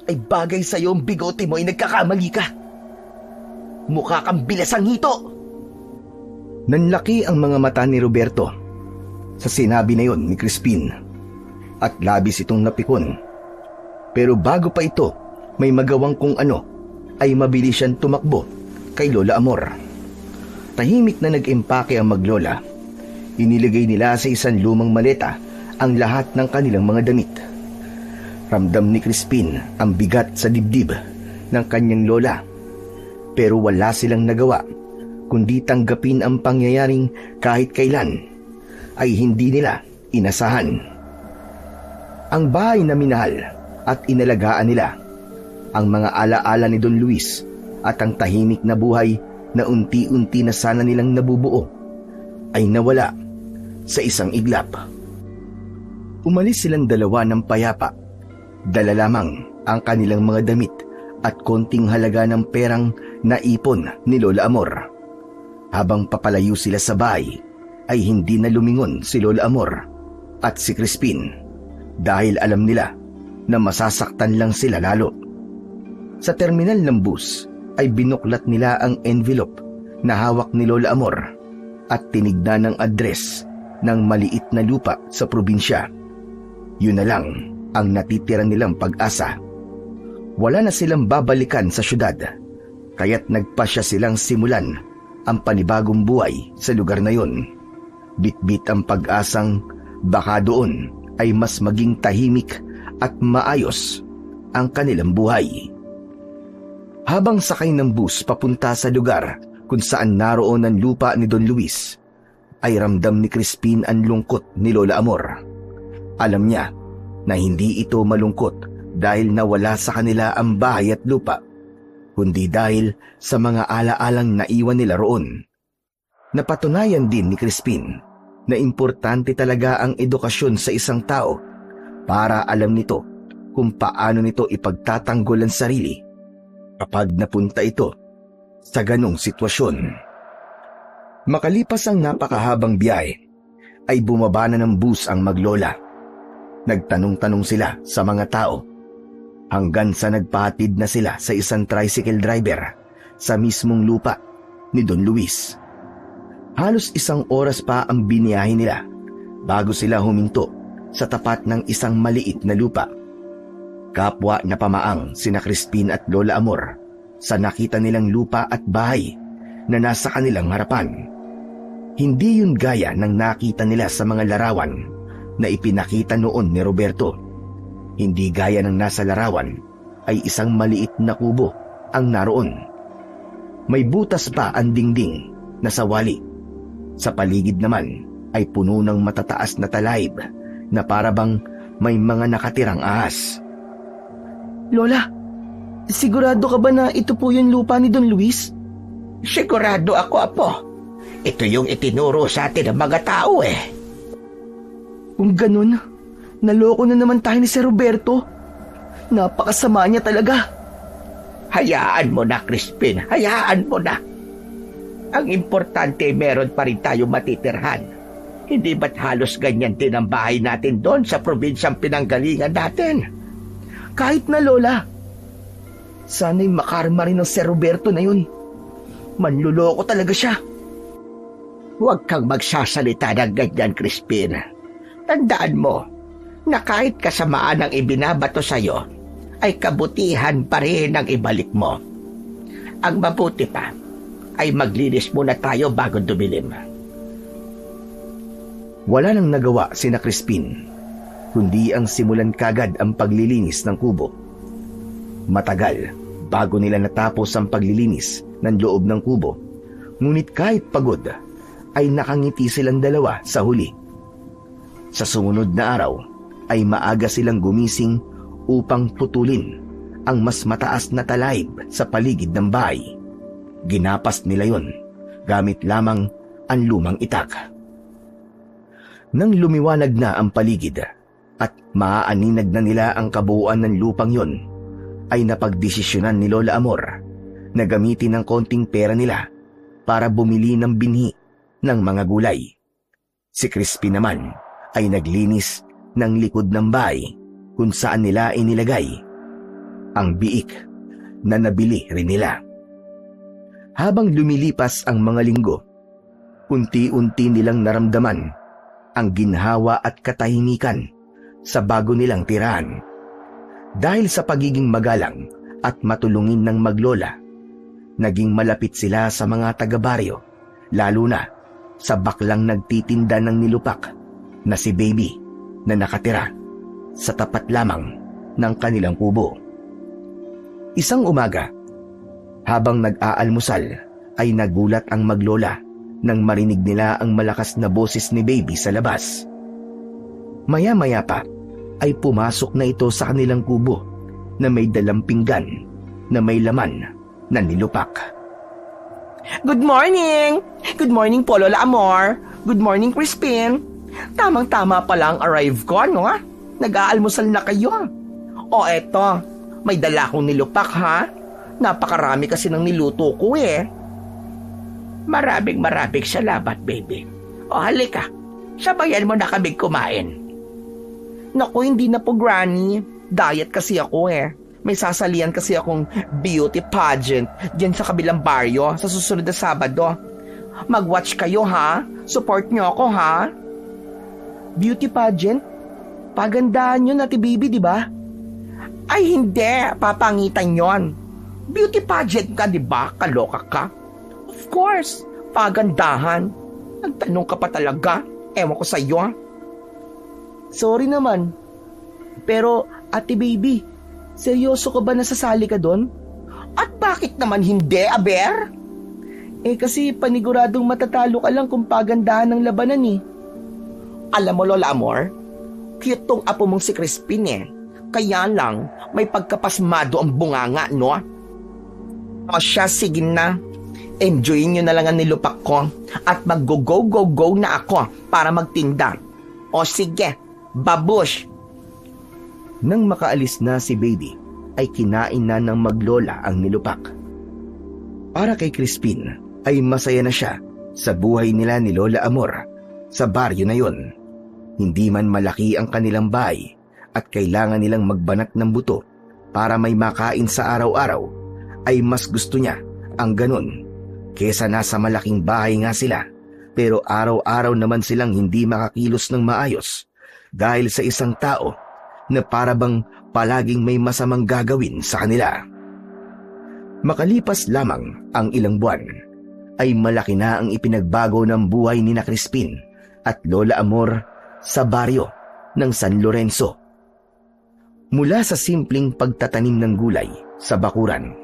ay bagay sa iyo ang bigote mo ay nagkakamali ka. Mukha kang bilasang hito. Nanlaki ang mga mata ni Roberto sa sinabi na yon ni Crispin at labis itong napikon. Pero bago pa ito may magawang kung ano, ay mabilis siyang tumakbo kay Lola Amor. Tahimik na nag-empake ang maglola. Iniligay nila sa isang lumang maleta ang lahat ng kanilang mga damit. Ramdam ni Crispin ang bigat sa dibdib ng kanyang lola. Pero wala silang nagawa kundi tanggapin ang pangyayaring kahit kailan ay hindi nila inasahan. Ang bahay na minahal at inalagaan nila, ang mga alaala ni Don Luis at ang tahimik na buhay na unti-unti na sana nilang nabubuo ay nawala sa isang iglap. Umalis silang dalawa ng payapa. Dala lamang ang kanilang mga damit at konting halaga ng perang naipon ni Lola Amor. Habang papalayo sila sa bahay, ay hindi na lumingon si Lola Amor at si Crispin dahil alam nila na masasaktan lang sila lalo. Sa terminal ng bus ay binuklat nila ang envelope na hawak ni Lola Amor at tinignan ang address ng maliit na lupa sa probinsya. Yun na lang ang natitira nilang pag-asa. Wala na silang babalikan sa syudad, kaya't nagpasya silang simulan ang panibagong buhay sa lugar na yon. Bitbit ang pag-asang baka doon ay mas maging tahimik at maayos ang kanilang buhay. Habang sakay ng bus papunta sa lugar kung saan naroon ang lupa ni Don Luis, ay ramdam ni Crispin ang lungkot ni Lola Amor. Alam niya na hindi ito malungkot dahil nawala sa kanila ang bahay at lupa, kundi dahil sa mga alaalang naiwan nila roon. Napatunayan din ni Crispin na importante talaga ang edukasyon sa isang tao para alam nito kung paano nito ipagtatanggol ang sarili kapag napunta ito sa ganong sitwasyon. Makalipas ang napakahabang biyahe, ay bumaba na ng bus ang maglola. Nagtanong-tanong sila sa mga tao hanggang sa nagpahatid na sila sa isang tricycle driver sa mismong lupa ni Don Luis. Halos 1 oras pa ang biniyahe nila bago sila huminto sa tapat ng isang maliit na lupa. Kapwa na pamaang sina Crispin at Lola Amor sa nakita nilang lupa at bahay na nasa kanilang harapan. Hindi yun gaya ng nakita nila sa mga larawan na ipinakita noon ni Roberto. Hindi gaya ng nasa larawan ay isang maliit na kubo ang naroon. May butas pa ang dingding na sawali. Sa paligid naman ay puno ng matataas na talaib na parabang may mga nakatirang ahas. Lola, sigurado ka ba na ito po yung lupa ni Don Luis? Sigurado ako, Apo. Ito yung itinuro sa atin ng mga tao eh. Kung ganun, naloko na naman tayo ni Sir Roberto. Napakasama niya talaga. Hayaan mo na, Crispin. Hayaan mo na. Ang importante, meron pa rin tayo matitirhan. Hindi ba't halos ganyan din ang bahay natin doon sa probinsyang pinanggalingan natin? Kahit na, Lola. Sana'y makarma rin ng Sir Roberto na yun. Manluloko talaga siya. Huwag kang magsasalita ng ganyan, Crispin. Tandaan mo na kahit kasamaan ang ibinabato sa'yo, ay kabutihan pa rin ang ibalik mo. Ang mabuti pa ay maglinis muna tayo bago dumilim. Wala nang nagawa sina Crispin, kundi ang simulan kagad ang paglilinis ng kubo. Matagal bago nila natapos ang paglilinis ng loob ng kubo, ngunit kahit pagod, ay nakangiti silang dalawa sa huli. Sa sumunod na araw, ay maaga silang gumising upang putulin ang mas mataas na talaib sa paligid ng bahay. Ginapas nila yon gamit lamang ang lumang itak. Nang lumiwanag na ang paligid at maaaninag na nila ang kabuuan ng lupang yon, ay napagdesisyonan ni Lola Amor na gamitin ang konting pera nila para bumili ng binhi ng mga gulay. Si Crispin naman ay naglinis ng likod ng bahay kung saan nila inilagay ang biik na nabili rin nila. Habang lumilipas ang mga linggo, unti-unti nilang naramdaman ang ginhawa at katahimikan sa bago nilang tirahan. Dahil sa pagiging magalang at matulungin ng maglola, naging malapit sila sa mga taga-baryo, lalo na sa baklang nagtitinda ng nilupak na si Baby na nakatira sa tapat lamang ng kanilang kubo. Isang umaga, habang nag-aalmusal, ay nagulat ang maglola nang marinig nila ang malakas na boses ni Baby sa labas. Maya-maya pa ay pumasok na ito sa kanilang kubo na may dalang pinggan na may laman na nilupak. Good morning! Good morning po, Lola Amor. Good morning, Crispin. Tamang-tama pa lang arrive ko, no? Nag-aalmusal na kayo. O eto, may dala akong nilupak, ha? Napakarami kasi ng niluto ko, eh. Maraming salamat, Baby. O halika, sabayan mo na kaming kumain. Naku, hindi na po, Granny. Diet kasi ako, eh. May sasalian kasi akong beauty pageant dyan sa kabilang baryo sa susunod na Sabado. Mag-watch kayo, ha? Support nyo ako, ha? Beauty pageant? Pagandahan yun, Ate Baby, di ba? Ay hindi, papangitan yon. Beauty pageant ka, di ba? Kaloka ka. Of course, pagandahan. Nagtanong ka pa talaga. Ewan ko sa'yo. Sorry naman. Pero, Ate Baby, seryoso ka ba nasasali ka doon? At bakit naman hindi, Aber? Eh kasi paniguradong matatalo ka lang kung pagandahan ng labanan eh. Alam mo, Lola Amor, cute tong apo mong si Crispin eh. Kaya lang, may pagkapasmado ang bunganga, no? O siya, sige na. Enjoyin nyo na lang ang nilupak ko at mag-go-go-go-go na ako para magtinda. O sige, babush! Nang makaalis na si Baby, ay kinain na ng maglola ang nilupak. Para kay Crispin, ay masaya na siya sa buhay nila ni Lola Amor sa baryo na yon. Hindi man malaki ang kanilang bahay at kailangan nilang magbanat ng buto para may makain sa araw-araw, ay mas gusto niya ang ganun kesa nasa malaking bahay nga sila pero araw-araw naman silang hindi makakilos ng maayos dahil sa isang tao na parabang palaging may masamang gagawin sa kanila. Makalipas lamang ang ilang buwan, ay malaki na ang ipinagbago ng buhay ni na Crispin at Lola Amor sa baryo ng San Lorenzo. Mula sa simpleng pagtatanim ng gulay sa bakuran,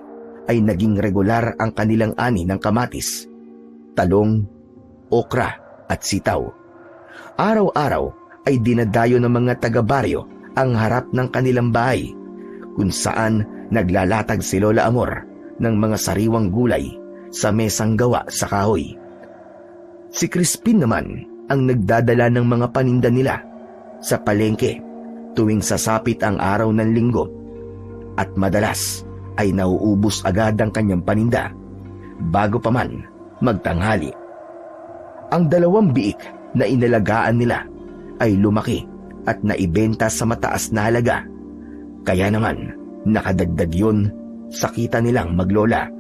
ay naging regular ang kanilang ani ng kamatis, talong, okra at sitaw. Araw-araw ay dinadayo ng mga taga-baryo ang harap ng kanilang bahay, kung saan naglalatag si Lola Amor ng mga sariwang gulay sa mesang gawa sa kahoy. Si Crispin naman ang nagdadala ng mga paninda nila sa palengke tuwing sasapit ang araw ng linggo, at madalas ay nauubos agad ang kanyang paninda bago pa man magtanghali. Ang 2 biik na inalagaan nila ay lumaki at naibenta sa mataas na halaga. Kaya naman, nakadagdag yun sa kita nilang maglola.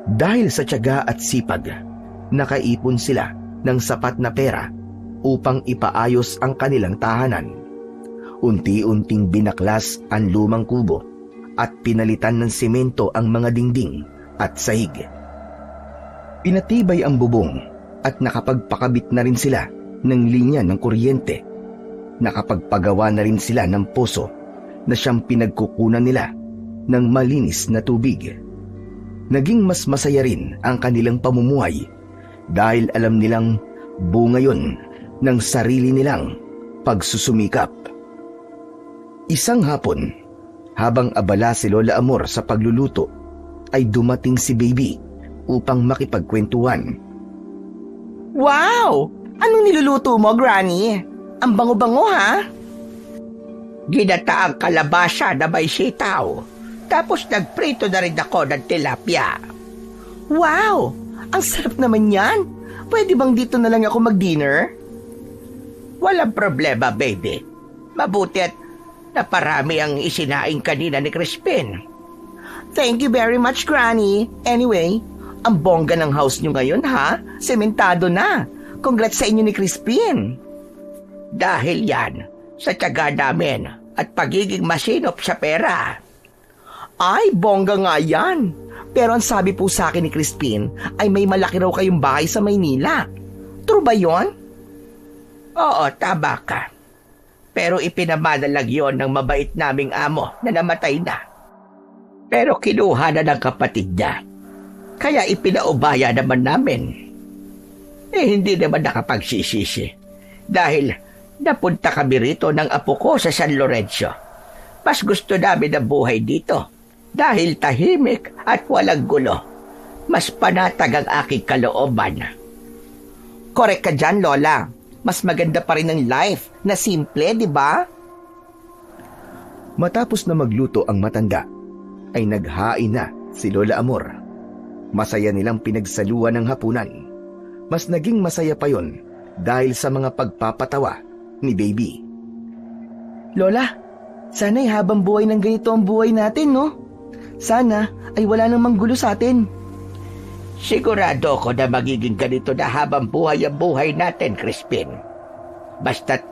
Dahil sa tiyaga at sipag, nakaipon sila ng sapat na pera upang ipaayos ang kanilang tahanan. Unti-unting binaklas ang lumang kubo at pinalitan ng semento ang mga dingding at sahig. Pinatibay ang bubong at nakapagpakabit na rin sila ng linya ng kuryente. Nakapagpagawa na rin sila ng poso na siyang pinagkukunan nila ng malinis na tubig. Naging mas masaya rin ang kanilang pamumuhay dahil alam nilang bunga yun ng sarili nilang pagsusumikap. Isang hapon, habang abala si Lola Amor sa pagluluto, ay dumating si Baby upang makipagkwentuhan. Wow! Anong niluluto mo, Granny? Ang bango-bango, ha? Ginataang kalabasa na may sitaw. Tapos nagprito na rin ako ng tilapia. Wow! Ang sarap naman yan. Pwede bang dito na lang ako mag-dinner? Walang problema, baby. Mabuti at naparami ang isinaing kanina ni Crispin. Thank you very much, Granny. Anyway, ang bongga ng house nyo ngayon, ha? Sementado na. Congrats sa inyo ni Crispin. Dahil yan sa tiyaga namin at pagiging masinop sa pera. Ay, bongga nga yan. Pero ang sabi po sa akin ni Crispin ay may malaki raw kayong bahay sa Maynila. True ba yon? Oo, tama ka. Pero ipinamanalag yon ng mabait naming amo na namatay na. Pero kinuha na ng kapatid niya. Kaya ipinaubaya naman namin. Hindi naman nakapagsisisi. Dahil napunta kami rito ng apo ko sa San Lorenzo. Mas gusto namin ang buhay dito. Dahil tahimik at walang gulo. Mas panatag ang aking kalooban. Correct ka dyan, Lola. Mas maganda pa rin ang life na simple, di ba? Matapos na magluto ang matanda, ay naghain na si Lola Amor. Masaya nilang pinagsaluhan ng hapunan. Mas naging masaya pa yon dahil sa mga pagpapatawa ni Baby. Lola, sana'y habang buhay ng ganito ang buhay natin, no? Sana ay wala namang gulo sa atin. Sigurado ko na magiging ganito na habang buhay ang buhay natin, Crispin. Basta't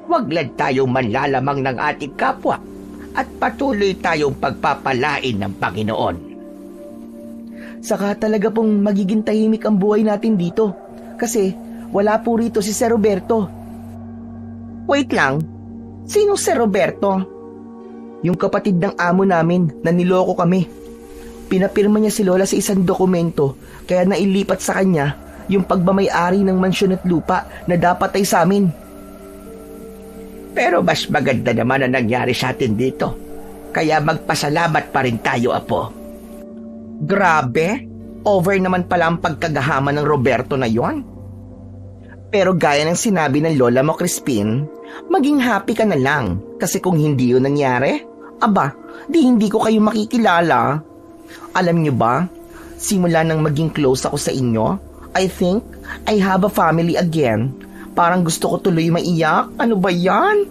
wag lang tayong manlalamang ng ating kapwa at patuloy tayong pagpapalain ng Panginoon. Saka talaga pong magiging tahimik ang buhay natin dito kasi wala po rito si Sir Roberto. Wait lang, sinong Sir Roberto? Yung kapatid ng amo namin na niloko kami. Pinapirma niya si Lola sa isang dokumento kaya nailipat sa kanya yung pagmamay-ari ng mansyon at lupa na dapat ay sa amin. Pero mas maganda naman ang nangyari sa atin dito. Kaya magpasalamat pa rin tayo, Apo. Grabe, over naman pala ang pagkagahama ng Roberto na yon. Pero gaya ng sinabi ng Lola mo, Crispin, maging happy ka na lang kasi kung hindi yun nangyari, aba, di hindi ko kayo makikilala. Alam niyo ba, simula nang maging close ako sa inyo, I think I have a family again. Parang gusto ko tuloy maiyak. Ano ba yan?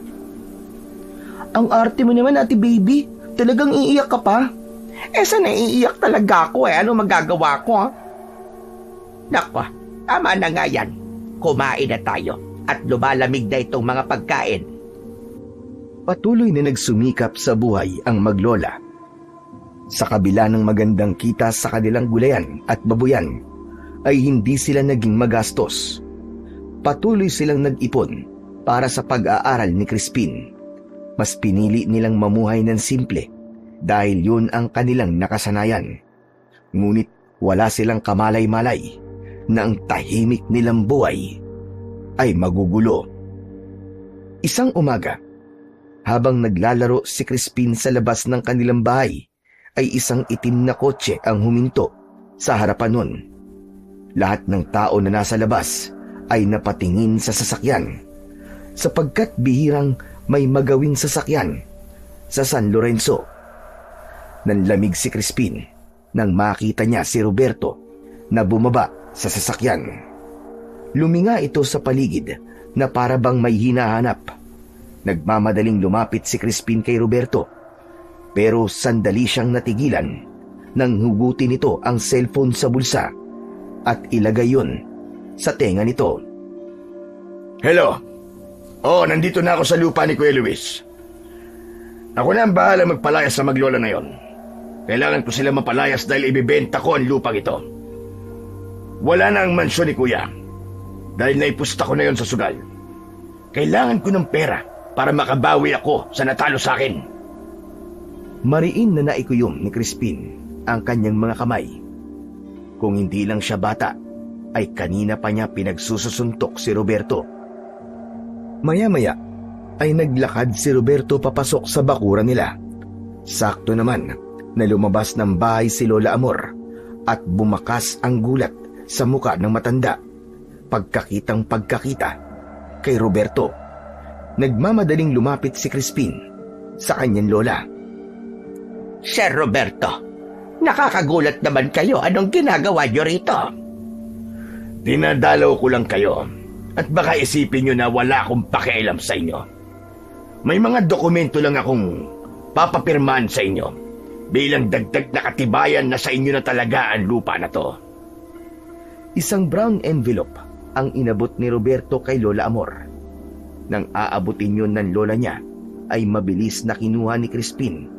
Ang arte mo naman, Ate Baby. Talagang iiyak ka pa. Sana iiyak talaga ako Ano magagawa ko, ha? Nako, tama na nga yan. Kumain na tayo at lumalamig na itong mga pagkain. Patuloy na nagsumikap sa buhay ang maglola. Sa kabila ng magandang kita sa kanilang gulayan at babuyan, ay hindi sila naging magastos. Patuloy silang nag-ipon para sa pag-aaral ni Crispin. Mas pinili nilang mamuhay ng simple dahil yun ang kanilang nakasanayan. Ngunit wala silang kamalay-malay na ang tahimik nilang buhay ay magugulo. Isang umaga, habang naglalaro si Crispin sa labas ng kanilang bahay, ay isang itim na kotse ang huminto sa harapan nun. Lahat ng tao na nasa labas ay napatingin sa sasakyan sapagkat bihirang may magawing sasakyan sa San Lorenzo. Nanlamig si Crispin nang makita niya si Roberto na bumaba sa sasakyan. Luminga ito sa paligid na para bang may hinahanap. Nagmamadaling lumapit si Crispin kay Roberto, pero sandali siyang natigilan nang hugutin nito ang cellphone sa bulsa at ilagay yun sa tenga nito. Hello? Nandito na ako sa lupa ni Kuya Luis. Ako na ang bahala magpalayas sa maglola na yon. Kailangan ko sila mapalayas dahil ibibenta ko ang lupang ito. Wala na ang mansyon ni Kuya dahil naipusta ko na yon sa sugal. Kailangan ko ng pera para makabawi ako sa natalo sa akin. Mariin na naikuyom ni Crispin ang kanyang mga kamay. Kung hindi lang siya bata, ay kanina pa niya pinagsususuntok si Roberto. Maya-maya ay naglakad si Roberto papasok sa bakuran nila. Sakto naman na lumabas ng bahay si Lola Amor at bumakas ang gulat sa muka ng matanda pagkakita kay Roberto. Nagmamadaling lumapit si Crispin sa kanyang lola. Sir Roberto, nakakagulat naman kayo. Anong ginagawa niyo rito? Dinadalaw ko lang kayo at baka isipin nyo na wala akong pakialam sa inyo. May mga dokumento lang akong papapirmahan sa inyo bilang dagdag na katibayan na sa inyo na talaga ang lupa na to. Isang brown envelope ang inabot ni Roberto kay Lola Amor. Nang aabutin yun ng lola niya, ay mabilis na kinuha ni Crispin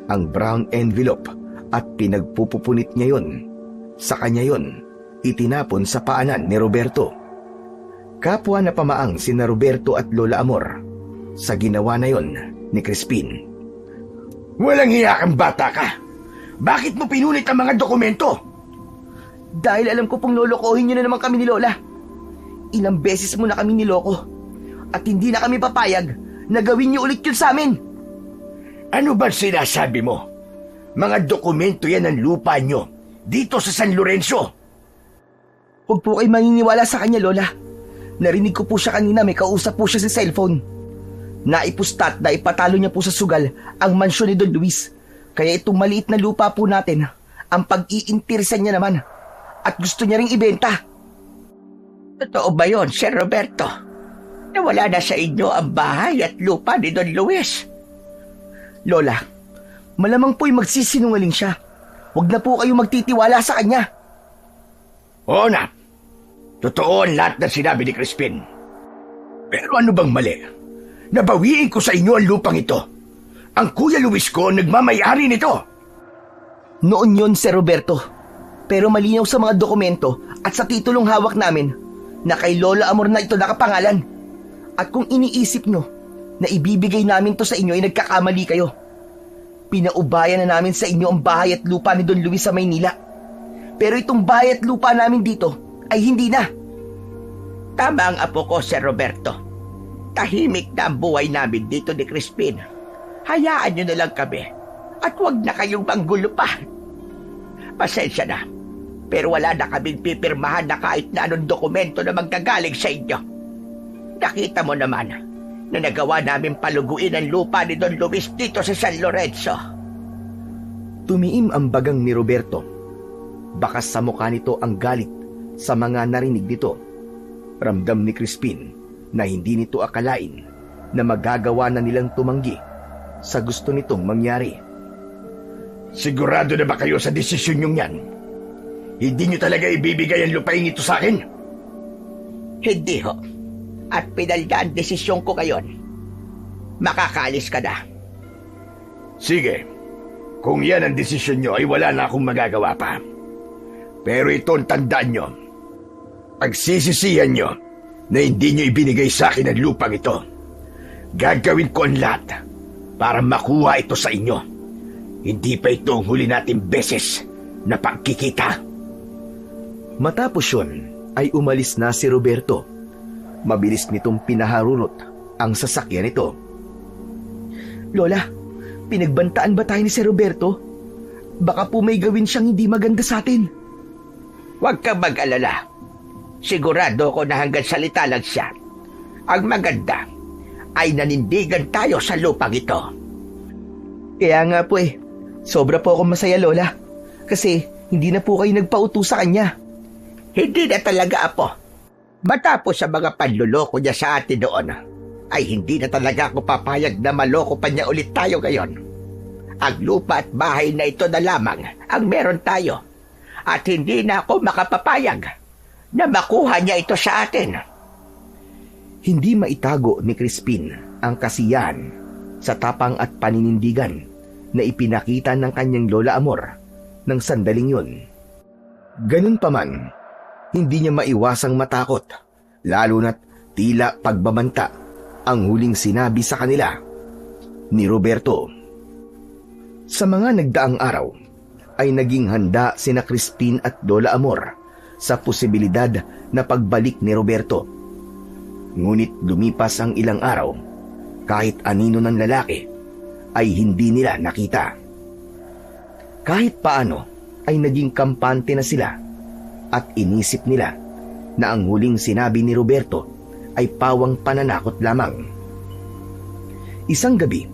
ang brown envelope at pinagpupupunit niya yun. Sa kanya yun, itinapon sa paanan ni Roberto. Kapwa na pamaang sina Roberto at Lola Amor sa ginawa na yon ni Crispin. Walang hiya kang bata ka! Bakit mo pinunit ang mga dokumento? Dahil alam ko pong lolokohin niyo na naman kami ni Lola. Ilang beses mo na kami niloko at hindi na kami papayag na gawin niyo ulit yun sa amin. Ano ba sinasabi mo? Mga dokumento yan ng lupa nyo dito sa San Lorenzo. Huwag po kayo maniniwala sa kanya, Lola. Narinig ko po siya kanina, may kausap po siya sa cellphone. Naipusta at naipatalo niya po sa sugal ang mansyon ni Don Luis. Kaya itong maliit na lupa po natin, ang pag-iinteresan niya naman. At gusto niya ring ibenta. Totoo ba yon, Sir Roberto? Nawala na sa inyo ang bahay at lupa ni Don Luis? Lola, malamang po'y magsisinungaling siya. Huwag na po kayo magtitiwala sa kanya. Oo na. Totoo ang lahat ng sinabi ni Crispin. Pero ano bang mali? Nabawiin ko sa inyo ang lupang ito. Ang Kuya Luis ko nagmamay-ari nito. Noon yon, Sir Roberto. Pero malinaw sa mga dokumento at sa titulong hawak namin na kay Lola Amor na ito nakapangalan. At kung iniisip nyo na ibibigay namin to sa inyo ay nagkakamali kayo. Pinaubayan na namin sa inyo ang bahay at lupa ni Don Luis sa Maynila. Pero itong bahay at lupa namin dito ay hindi na. Tama ang apo ko, Sir Roberto. Tahimik na ang buhay namin dito ni Crispin. Hayaan nyo na lang kami at huwag na kayong manggulo pa. Pasensya na, pero wala na kaming pipirmahan na kahit na anong dokumento na manggagaling sa inyo. Nakita mo naman na nagawa namin paluguin ang lupa ni Don Luis dito sa San Lorenzo. Tumiim ang bagang ni Roberto. Bakas sa mukha nito ang galit sa mga narinig nito. Ramdam ni Crispin na hindi nito akalain na magagawa na nilang tumanggi sa gusto nitong mangyari. Sigurado na ba kayo sa desisyon nyong yan? Hindi nyo talaga ibibigay ang lupain ito sa akin? Hindi ho. At pinalda ang desisyon ko ngayon. Makakaalis ka na. Sige. Kung yan ang desisyon nyo ay wala na akong magagawa pa. Pero ito ang tandaan nyo. Pagsisisihan nyo na hindi nyo ibinigay sa akin ang lupang ito. Gagawin ko ang lahat para makuha ito sa inyo. Hindi pa ito ang huli nating beses na pagkikita. Matapos yun ay umalis na si Roberto. Mabilis nitong pinaharurot ang sasakyan nito. Lola, pinagbantaan ba tayo ni Sir Roberto? Baka po may gawin siyang hindi maganda sa atin. Huwag kang mag-alala. Sigurado ko na hanggang salita lang siya. Ang maganda ay nanindigan tayo sa lupang ito. Kaya nga po sobra po akong masaya, Lola. Kasi hindi na po kayo nagpauto sa kanya. Hindi na talaga, Apo. Matapos sa mga panluloko niya sa atin doon, ay hindi na talaga ako papayag na maloko pa niya ulit tayo ngayon. Ang lupa at bahay na ito na lamang ang meron tayo. At hindi na ako makapapayag na makuha niya ito sa atin. Hindi maitago ni Crispin ang kasiyahan sa tapang at paninindigan na ipinakita ng kanyang Lola Amor ng sandaling yun. Ganun pa man, hindi niya maiwasang matakot, lalo na't tila pagbabanta ang huling sinabi sa kanila ni Roberto. Sa mga nagdaang araw, ay naging handa sina Crispin at Lola Amor sa posibilidad na pagbalik ni Roberto. Ngunit lumipas ang ilang araw, kahit anino ng lalaki, ay hindi nila nakita. Kahit paano, ay naging kampante na sila at inisip nila na ang huling sinabi ni Roberto ay pawang pananakot lamang. Isang gabi,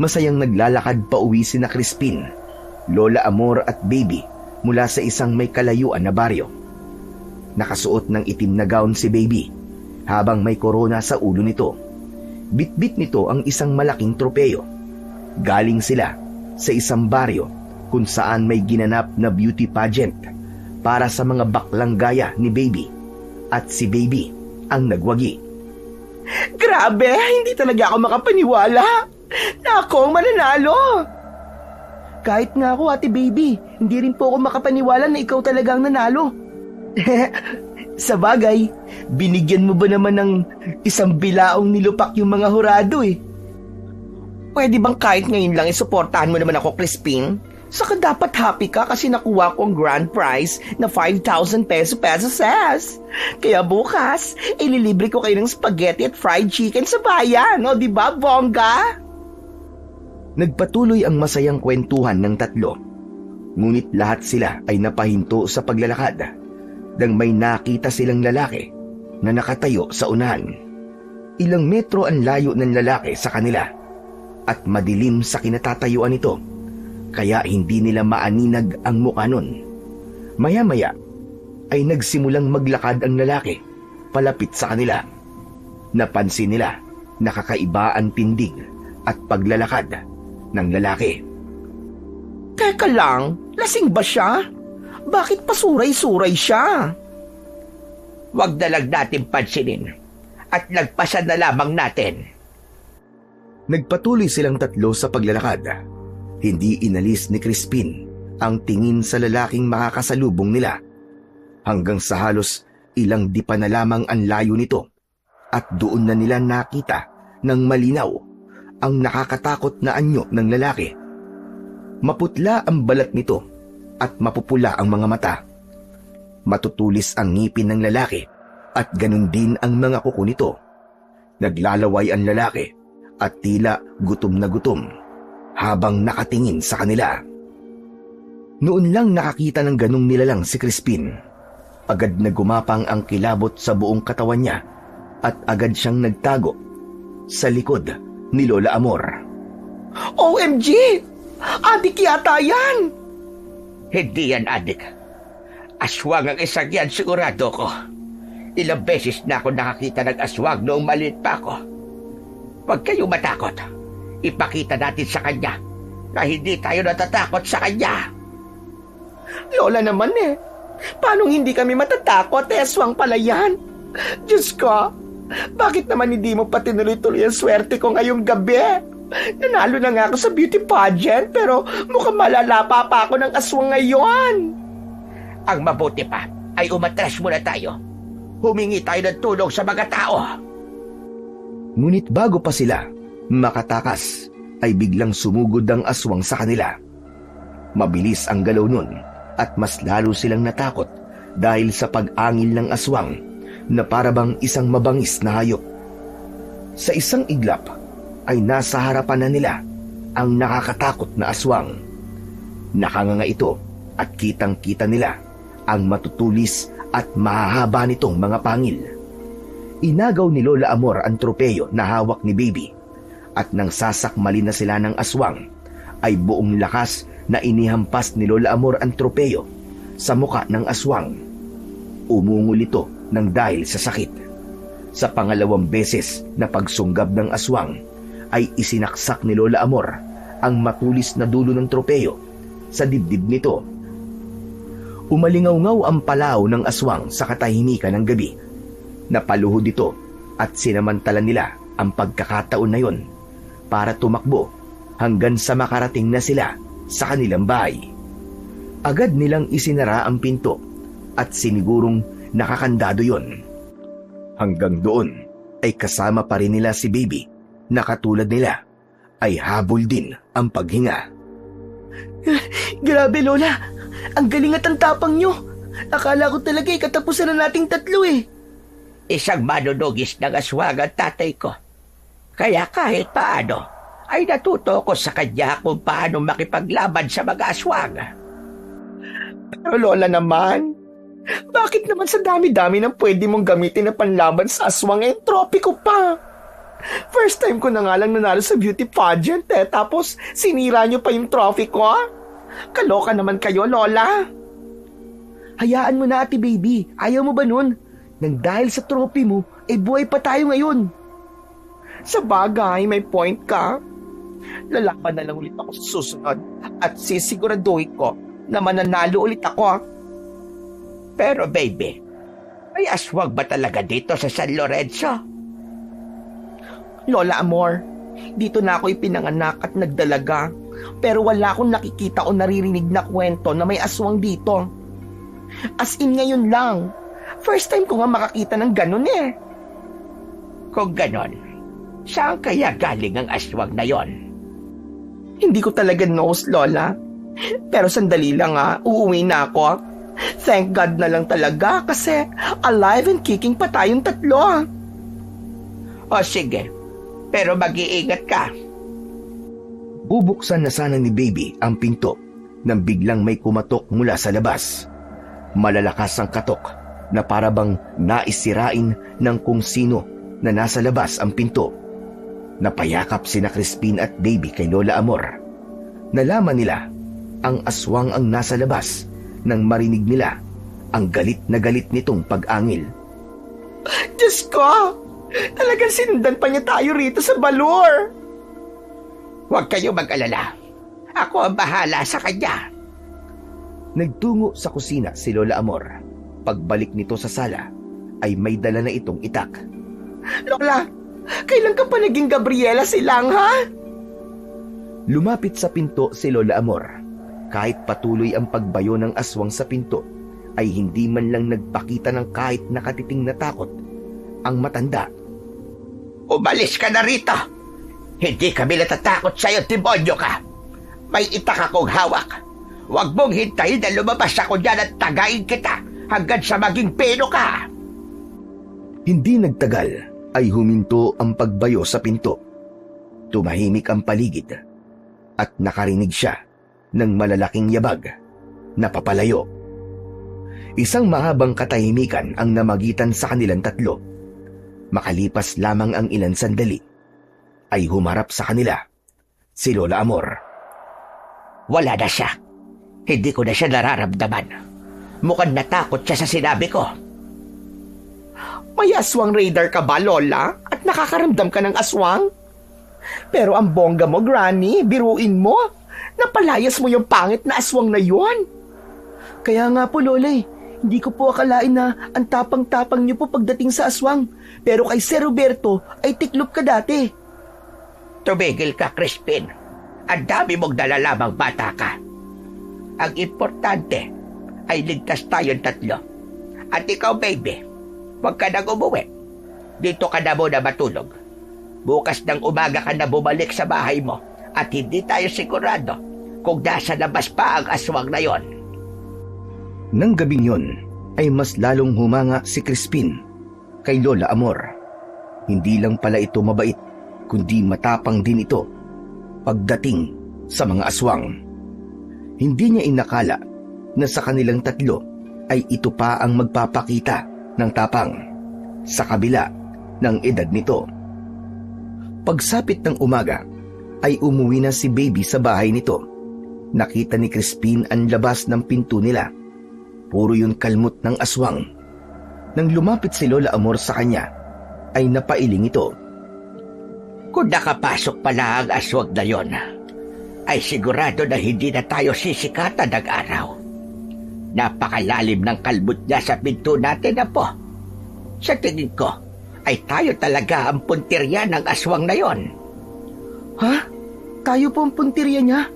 masayang naglalakad pa uwi sina Crispin, Lola Amor at Baby mula sa isang may kalayuan na baryo. Nakasuot ng itim na gown si Baby habang may korona sa ulo nito. Bitbit nito ang isang malaking tropeyo. Galing sila sa isang baryo kung saan may ginanap na beauty pageant para sa mga baklang gaya ni Baby, at si Baby ang nagwagi. Grabe, hindi talaga ako makapaniwala na ako ang mananalo. Kahit nga ako, Ate Baby, hindi rin po ako makapaniwala na ikaw talaga ang nanalo. Sa bagay, binigyan mo ba naman ng isang bilaong nilupak yung mga hurado eh? Pwede bang kahit ngayon lang isuportahan mo naman ako, Crispin? Saka dapat happy ka kasi nakuha ko ang grand prize na 5,000 pesos. Kaya bukas, ililibre ko kayo ng spaghetti at fried chicken sa bayan. O, di ba, bongga? Nagpatuloy ang masayang kwentuhan ng tatlo. Ngunit lahat sila ay napahinto sa paglalakad nang may nakita silang lalaki na nakatayo sa unahan. Ilang metro ang layo ng lalaki sa kanila at madilim sa kinatatayuan nito, kaya hindi nila maaninag ang mukha nun. Maya-maya ay nagsimulang maglakad ang lalaki palapit sa kanila. Napansin nila na kakaiba ang tindig at paglalakad ng lalaki. Teka lang, lasing ba siya? Bakit pasuray-suray siya? Huwag na lang natin pansinin at nagpasan na lamang natin. Nagpatuloy silang tatlo sa paglalakad. Hindi inalis ni Crispin ang tingin sa lalaking makakasalubong nila hanggang sa halos ilang dipa na lamang ang layo nito, at doon na nila nakita ng malinaw ang nakakatakot na anyo ng lalaki. Maputla ang balat nito at mapupula ang mga mata. Matutulis ang ngipin ng lalaki at ganun din ang mga kuko nito. Naglalaway ang lalaki at tila gutom na gutom habang nakatingin sa kanila. Noon lang nakakita ng ganung nilalang si Crispin. Agad na gumapang ang kilabot sa buong katawan niya at agad siyang nagtago sa likod ni Lola Amor. OMG! Adik yata yan! Hindi yan, adik. Aswang ang isang yan, sigurado ko. Ilang beses na ako nakakita ng aswang noong maliit pa ako. Huwag kayong matakot. Ipakita natin sa kanya na hindi tayo natatakot sa kanya. Lola naman eh. Paano hindi kami matatakot? Aswang pala yan. Diyos ko, bakit naman hindi mo pa tinuloy-tuloy ang swerte ko ngayong gabi? Nanalo na nga ako sa beauty pageant pero mukhang malalapa pa ako ng aswang ngayon. Ang mabuti pa ay umatras muna tayo. Humingi tayo ng tulong sa mga tao. Ngunit bago pa sila makatakas, ay biglang sumugod ang aswang sa kanila. Mabilis ang galaw nun at mas lalo silang natakot dahil sa pag-angil ng aswang na parabang isang mabangis na hayop. Sa isang iglap ay nasa harapan na nila ang nakakatakot na aswang. Nakanganga ito at kitang-kita nila ang matutulis at mahahaba nitong mga pangil. Inagaw ni Lola Amor ang tropeyo na hawak ni Baby, at nang sasakmali na sila ng aswang, ay buong lakas na inihampas ni Lola Amor ang tropeyo sa muka ng aswang. umungol ito ng dahil sa sakit. Sa pangalawang beses na pagsunggab ng aswang ay isinaksak ni Lola Amor ang matulis na dulo ng tropeyo sa dibdib nito. Umalingaw-ngaw ang palaw ng aswang sa katahimikan ng gabi. Napaluhod ito at sinamantala nila ang pagkakataon na yon para tumakbo hanggang sa makarating na sila sa kanilang bahay. Agad nilang isinara ang pinto at sinigurong nakakandado yon. Hanggang doon ay kasama pa rin nila si Baby na katulad nila ay habol din ang paghinga. Grabe, Lola. Ang galing at ang tapang nyo. Akala ko talaga katapusan na nating tatlo eh. Isang manunugis ng aswang ang tatay ko. Kaya kahit paano, ay natuto ko sa kanya kung paano makipaglaban sa mga aswang. Pero Lola naman, bakit naman sa dami-dami ng pwede mong gamitin na panlaban sa aswang tropiko pa? First time ko na nga lang nanalo sa beauty pageant tapos sinira nyo pa yung trophy ko. Kaloka naman kayo, Lola. Hayaan mo na, Ate Baby. Ayaw mo ba nun? Nang dahil sa trophy mo, buhay pa tayo ngayon. Sa bagay, may point ka. Lalaban na lang ulit ako sa susunod at sisiguraduhin ko na mananalo ulit ako. Pero baby, may aswang ba talaga dito sa San Lorenzo? Lola Amor, dito na ako ipinanganak at nagdalaga. Pero wala akong nakikita o naririnig na kwento na may aswang dito. As in ngayon lang. First time ko nga makakita ng ganun eh. Kung ganon, saan kaya galing ang aswang na yon? Hindi ko talaga knows, Lola. Pero sandali lang uuwi na ako. Thank God na lang talaga kasi alive and kicking pa tayong tatlo. O sige, pero mag-iingat ka. Bubuksan na sana ni Baby ang pinto nang biglang may kumatok mula sa labas. Malalakas ang katok na parabang naisirain ng kung sino na nasa labas ang pinto. Napayakap sina Crispin at Baby kay Lola Amor. Nalaman nila ang aswang ang nasa labas nang marinig nila ang galit na galit nitong pag-angil. Diyos ko! Talagang sinundan pa niya tayo rito sa Balor! Huwag kayo mag-alala. Ako ang bahala sa kanya. Nagtungo sa kusina si Lola Amor. Pagbalik nito sa sala, ay may dala na itong itak. Lola, kailan ka pa naging Gabriela Silang, ha? Lumapit sa pinto si Lola Amor. Kahit patuloy ang pagbayo ng aswang sa pinto, ay hindi man lang nagpakita ng kahit nakatiting na takot ang matanda. Umalis ka na rito! Hindi kami natatakot sa'yo, demonyo ka! May itak akong hawak. Huwag mong hintayin na lumabas ako dyan at tagain kita hanggang sa maging peno ka! Hindi nagtagal ay huminto ang pagbayo sa pinto. Tumahimik ang paligid at nakarinig siya ng malalaking yabag na papalayo. Isang mahabang katahimikan ang namagitan sa kanilang tatlo. Makalipas lamang ang ilang sandali, ay humarap sa kanila si Lola Amor. Wala na siya. Hindi ko na siya nararamdaman. Mukhang natakot siya sa sinabi ko. May aswang radar ka ba, Lola? At nakakaramdam ka ng aswang? Pero ang bongga mo, Granny, biruin mo. Napalayas mo yung pangit na aswang na yon. Kaya nga po, Lola, hindi ko po akalain na ang tapang-tapang niyo po pagdating sa aswang. Pero kay Sir Roberto ay tiklop ka dati. Tumigil ka, Crispin. Ang dami mong nalalamang bata ka. Ang importante ay ligtas tayong tatlo. At ikaw, baby, huwag ka nang umuwi. Dito ka na muna matulog. Bukas ng umaga ka na bumalik sa bahay mo at hindi tayo sigurado kung nasa labas pa ang aswang na yon. Nang gabing yon ay mas lalong humanga si Crispin kay Lola Amor. Hindi lang pala ito mabait, kundi matapang din ito pagdating sa mga aswang. Hindi niya inakala na sa kanilang tatlo ay ito pa ang magpapakita ng tapang sa kabila ng edad nito. Pagsapit ng umaga ay umuwi na si Baby sa bahay nito. Nakita ni Crispin ang labas ng pinto nila. Puro yun kalmot ng aswang Nang lumapit si Lola Amor sa kanya, ay napailing ito. Kung nakapasok pala ang aswang na yon, ay sigurado na hindi na tayo sisikatan ng araw. Napakalalim ng kalbot niya sa pinto natin, Apo. Sa tingin ko, ay tayo talaga ang puntirya ng aswang na yon. Ha? Tayo po ang puntirya niya?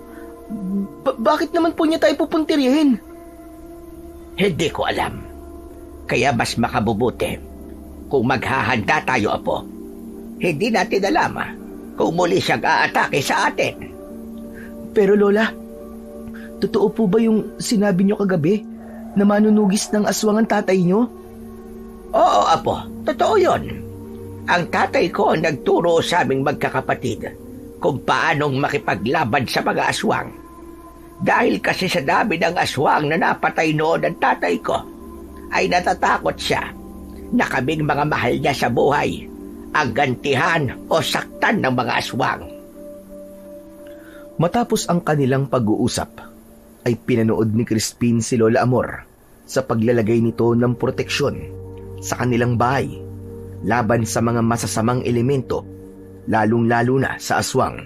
Bakit naman po niya tayo pupuntiryahin? Hindi ko alam. Kaya mas makabubuti kung maghahanda tayo, Apo. Hindi natin alam kung muli siyang aatake sa atin. Pero Lola, totoo po ba yung sinabi niyo kagabi na manunugis ng aswang ang tatay niyo? Oo, Apo. Totoo yon. Ang tatay ko ang nagturo sa aming magkakapatid kung paanong makipaglaban sa mga aswang. Dahil kasi sa dami ng aswang na napatay noon ng tatay ko, ay natatakot siya na kaming mga mahal niya sa buhay ang gantihan o saktan ng mga aswang. Matapos ang kanilang pag-uusap, ay pinanood ni Crispin si Lola Amor sa paglalagay nito ng proteksyon sa kanilang bahay laban sa mga masasamang elemento, lalong-lalo na sa aswang.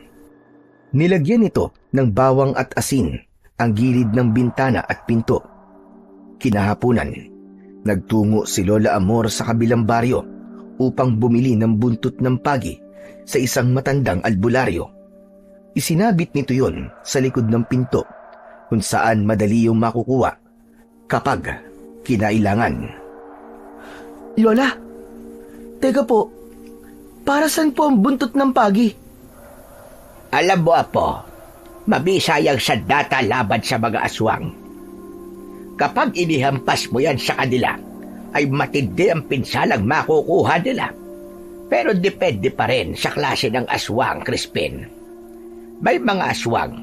Nilagyan nito ng bawang at asin ang gilid ng bintana at pinto. Kinahapunan, nagtungo si Lola Amor sa kabilang baryo upang bumili ng buntot ng pagi sa isang matandang albularyo. Isinabit nito yon sa likod ng pinto kung saan madali yung makukuha kapag kinailangan. Lola, teka po, para saan po ang buntot ng pagi? Alam mo, Apo, mabisayang sandata laban sa mga aswang. Kapag inihampas mo yan sa kanila, ay matindi ang pinsalang makukuha nila. Pero depende pa rin sa klase ng aswang, Crispin. May mga aswang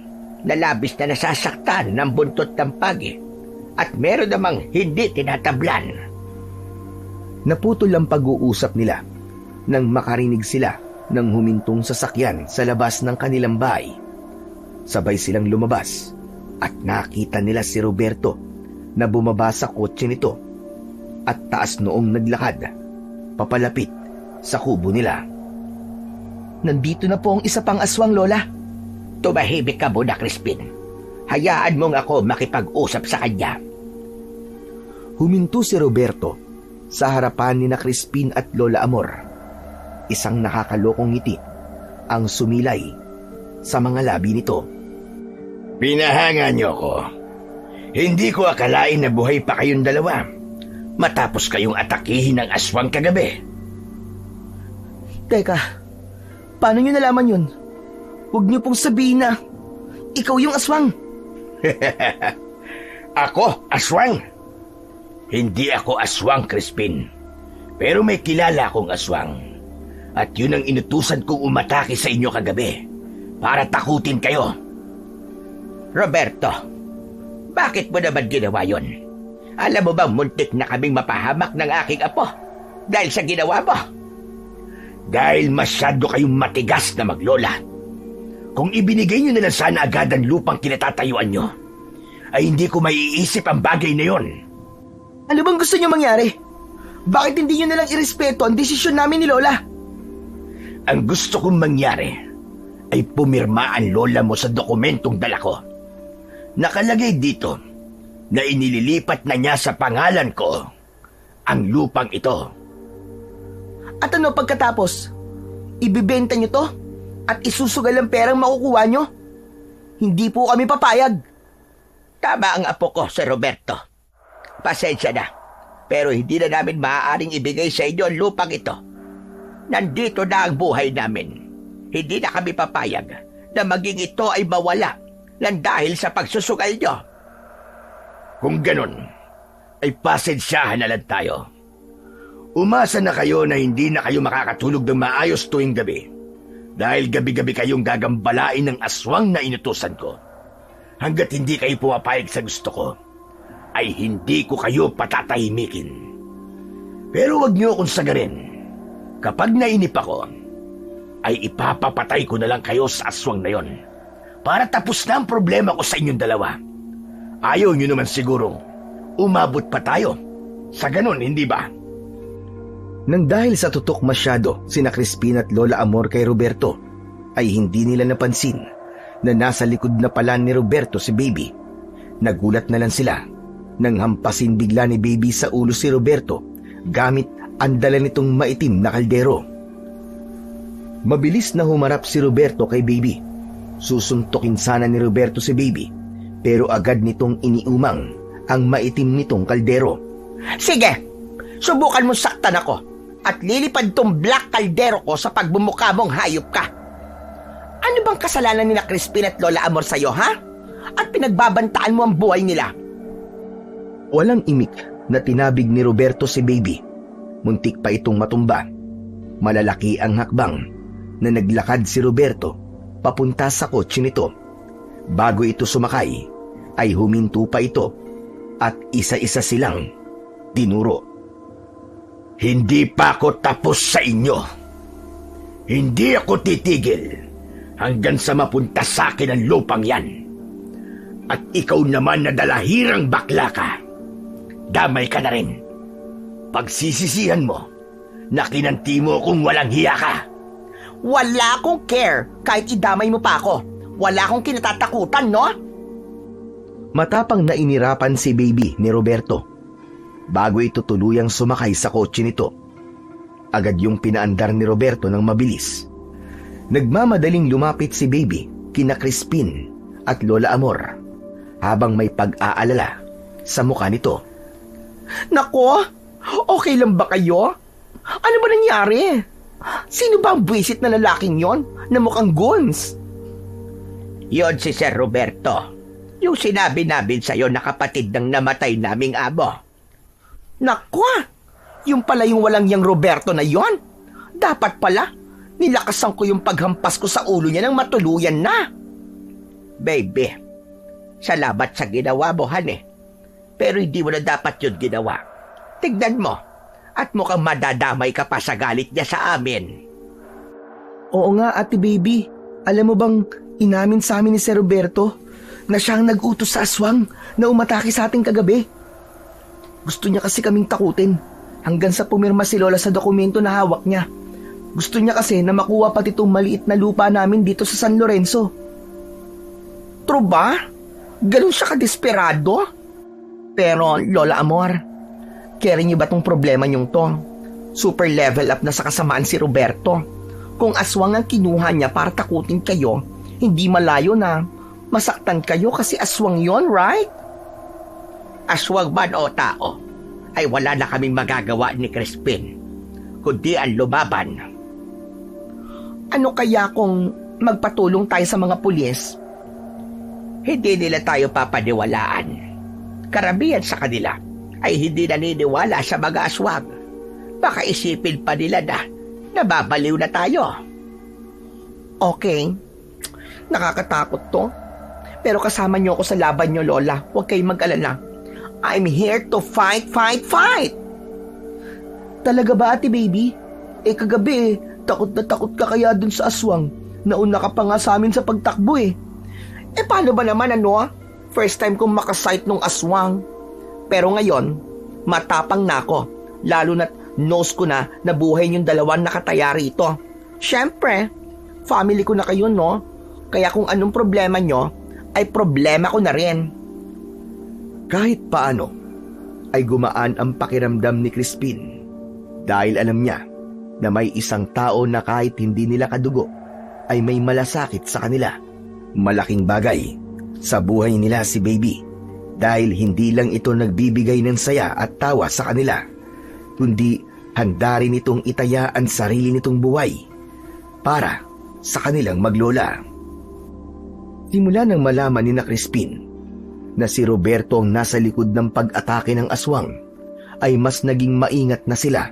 na labis na nasasaktan ng buntot ng pagi at meron namang hindi tinatablan. Naputol ang pag-uusap nila nang makarinig sila ng humintong sasakyan sa labas ng kanilang bahay. Sabay silang lumabas at nakita nila si Roberto na bumaba sa kotse nito at taas noong naglakad papalapit sa kubo nila. Nandito na po ang isa pang aswang, Lola. Tumahimik ka muna, Crispin. Hayaan mong ako makipag-usap sa kanya. Huminto si Roberto sa harapan ni na Crispin at Lola Amor. Isang nakakalokong ngiti ang sumilay sa mga labi nito. Pinahanga niyo ko. Hindi ko akalain na buhay pa kayong dalawa matapos kayong atakihin ng aswang kagabi. Teka, paano niyo nalaman yun? Huwag niyo pong sabihin na ikaw yung aswang. Ako, aswang? Hindi ako aswang, Crispin. Pero may kilala akong aswang. At yun ang inutusan kong umatake sa inyo kagabi para takutin kayo. Roberto, bakit mo naman ginawa yun? Alam mo bang muntik na kaming mapahamak ng aking apo dahil sa ginawa mo? Dahil masyado kayong matigas na maglola. Kung ibinigay nyo na lang sana agad ang lupang kinatatayuan nyo, ay hindi ko maiisip ang bagay na yon. Ano bang gusto nyo mangyari? Bakit hindi nyo na lang irespeto ang desisyon namin ni Lola? Ang gusto kong mangyari ay pumirma ang lola mo sa dokumentong dala ko. Nakalagay dito na inililipat na niya sa pangalan ko ang lupang ito. At ano pagkatapos? Ibibenta nyo to? At isusugal ang perang makukuha nyo? Hindi po kami papayag. Tama ang apo ko, Sir Roberto. Pasensya na, pero hindi na namin maaaring ibigay sa inyo ang lupang ito. Nandito na ang buhay namin. Hindi na kami papayag na maging ito ay mawala lang dahil sa pagsusugal nyo. Kung ganun, ay pasensyahan na lang tayo. Umasa na kayo na hindi na kayo makakatulog ng maayos tuwing gabi. Dahil gabi-gabi kayong gagambalain ng aswang na inutusan ko. Hanggat hindi kayo pumapayag sa gusto ko, ay hindi ko kayo patatahimikin. Pero wag niyo akong sagarin. Kapag nainip ako, ay ipapapatay ko na lang kayo sa aswang na yon. Para tapos na ang problema ko sa inyong dalawa. Ayaw niyo naman sigurong umabot pa tayo. Sa ganun, hindi ba? Nang dahil sa tutok masyado sina Crispin at Lola Amor kay Roberto, ay hindi nila napansin na nasa likod na pala ni Roberto si Baby. Nagulat na lang sila nang hampasin bigla ni Baby sa ulo si Roberto gamit ang dala nitong maitim na kaldero. Mabilis na humarap si Roberto kay Baby. Susuntukin sana ni Roberto si Baby, pero agad nitong iniumang ang maitim nitong kaldero. Sige, subukan mo saktan ako at lilipad tong black kaldero ko sa pagbumuka mong hayop ka. Ano bang kasalanan nila Crispin at Lola Amor sa'yo, ha? At pinagbabantaan mo ang buhay nila? Walang imik na tinabig ni Roberto si Baby. Muntik pa itong matumba. Malalaki ang hakbang na naglakad si Roberto papunta sa kotse nito. Bago ito sumakay, ay huminto pa ito at isa-isa silang dinuro. Hindi pa ako tapos sa inyo. Hindi ako titigil hanggang sa mapunta sa akin ang lupang yan. At ikaw naman na dalahirang bakla ka, damay ka na rin. Pagsisisihan mo na kinanti mo kung walang hiya ka. Wala akong care kahit idamay mo pa ako. Wala akong kinatatakutan, no? Matapang na inirapan si Baby ni Roberto bago ito tuluyang sumakay sa kotse nito. Agad yung pinaandar ni Roberto ng mabilis. Nagmamadaling lumapit si Baby kina Crispin at Lola Amor habang may pag-aalala sa mukha nito. Nako, okay lang ba kayo? Ano ba nangyari? Sino ba ang buwisit na lalaking yon na mukhang guns? Yon si Sir Roberto. Yung sinabi namin sa'yo na kapatid ng namatay naming amo. Nako, yung pala yung walang yang Roberto na yon. Dapat pala, nilakasan ko yung paghampas ko sa ulo niya ng matuluyan na. Baby, salamat sa ginawa mo, honey. Pero hindi mo na dapat yun ginawa. Tignan mo, at mukhang madadamay ka pa sa galit niya sa amin. Oo nga, Ate Baby. Alam mo bang inamin sa amin ni Sir Roberto na siyang nag-utos sa aswang na umatake sa ating kagabi? Gusto niya kasi kaming takutin hanggang sa pumirma si Lola sa dokumento na hawak niya. Gusto niya kasi na makuha pati itong maliit na lupa namin dito sa San Lorenzo. True ba? Ganun siya kadesperado? Pero, Lola Amor, carry niyo ba tong problema niyong to? Super level up na sa kasamaan si Roberto. Kung aswang ang kinuha niya para takutin kayo, hindi malayo na masaktan kayo kasi aswang yon, right? Aswang man o tao, ay wala na kaming magagawa ni Crispin, kundi ang lumaban. Ano kaya kung magpatulong tayo sa mga pulis? Hindi nila tayo papaniwalaan. Karamihan sa kanila ay hindi naniniwala sa mga aswang. Baka isipin pa nila na nababaliw na tayo. Okay, nakakatakot to. Pero kasama niyo ako sa laban niyo, Lola. Huwag kayong mag-alala. I'm here to fight, fight, fight! Talaga ba, Ate Baby? Kagabi takot na takot ka kaya dun sa aswang. Nauna ka pa nga sa amin sa pagtakbo Paano ba naman First time kong makasight nung aswang. Pero ngayon, matapang na ako. Lalo na't nose ko na nabuhay yung dalawang nakataya rito. Siyempre, family ko na kayo, no? Kaya kung anong problema nyo, ay problema ko na rin. Kahit paano, ay gumaan ang pakiramdam ni Crispin dahil alam niya na may isang tao na kahit hindi nila kadugo ay may malasakit sa kanila. Malaking bagay sa buhay nila si Baby dahil hindi lang ito nagbibigay ng saya at tawa sa kanila, kundi handa rin itong itaya ang sarili nitong buhay para sa kanilang maglola. Simula nang malaman ni na Crispin na si Roberto ang nasa likod ng pag-atake ng aswang, ay mas naging maingat na sila.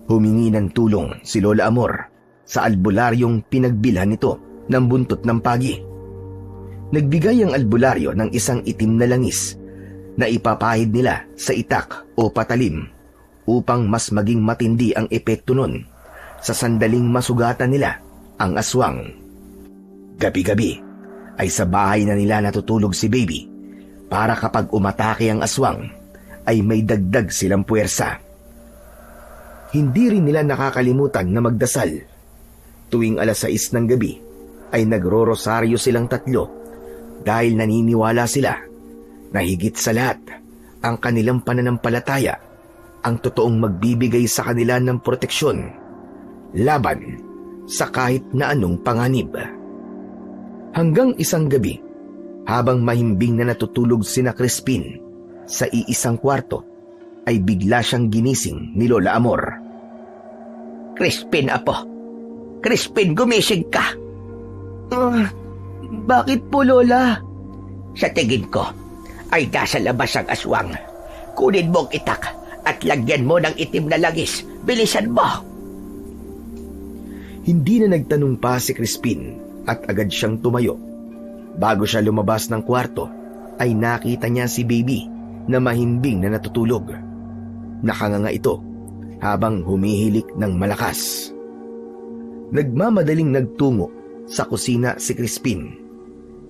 Humingi ng tulong si Lola Amor sa albularyong pinagbilhan nito ng buntot ng pagi. Nagbigay ang albularyo ng isang itim na langis na ipapahid nila sa itak o patalim upang mas maging matindi ang epekto nun sa sandaling masugatan nila ang aswang. Gabi-gabi ay sa bahay na nila natutulog si Baby para kapag umatake ang aswang ay may dagdag silang puwersa. Hindi rin nila nakakalimutan na magdasal. Tuwing 6:00 ng gabi ay nagro-rosaryo silang tatlo dahil naniniwala sila na higit sa lahat ang kanilang pananampalataya ang totoong magbibigay sa kanila ng proteksyon laban sa kahit na anong panganib. Hanggang isang gabi, habang mahimbing na natutulog sina Crispin sa iisang kwarto, ay bigla siyang ginising ni Lola Amor. Crispin, apo. Crispin, gumising ka. Bakit po, Lola? Sa tingin ko, ay nasa labas ang aswang. Kunin mo ang itak at lagyan mo ng itim na langis. Bilisan mo! Hindi na nagtanong pa si Crispin at agad siyang tumayo. Bago siya lumabas ng kwarto, ay nakita niya si Baby na mahimbing na natutulog. Nakanganga ito habang humihilik ng malakas. Nagmamadaling nagtungo sa kusina si Crispin.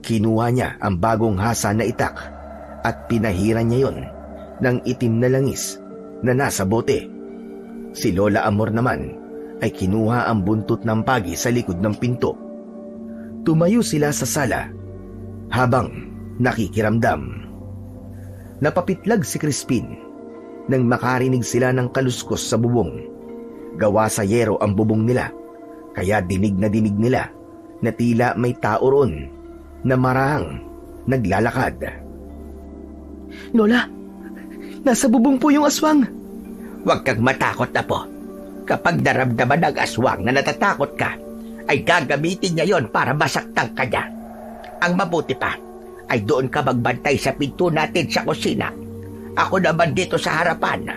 Kinuha niya ang bagong hasa na itak at pinahiran niya yon ng itim na langis na nasa bote. Si Lola Amor naman ay kinuha ang buntot ng pagi sa likod ng pinto. Tumayo sila sa sala habang nakikiramdam. Napapitlag si Crispin nang makarinig sila ng kaluskos sa bubong. Gawa sa yero ang bubong nila, kaya dinig nila na tila may tao roon na marahang naglalakad. Lola, nasa bubong po yung aswang. Huwag kang matakot, apo. Kapag naramdaman ng aswang na natatakot ka, ay gagamitin niya yon para masaktan ka niya. Ang mabuti pa, ay doon ka magbantay sa pinto natin sa kusina. Ako naman dito sa harapan.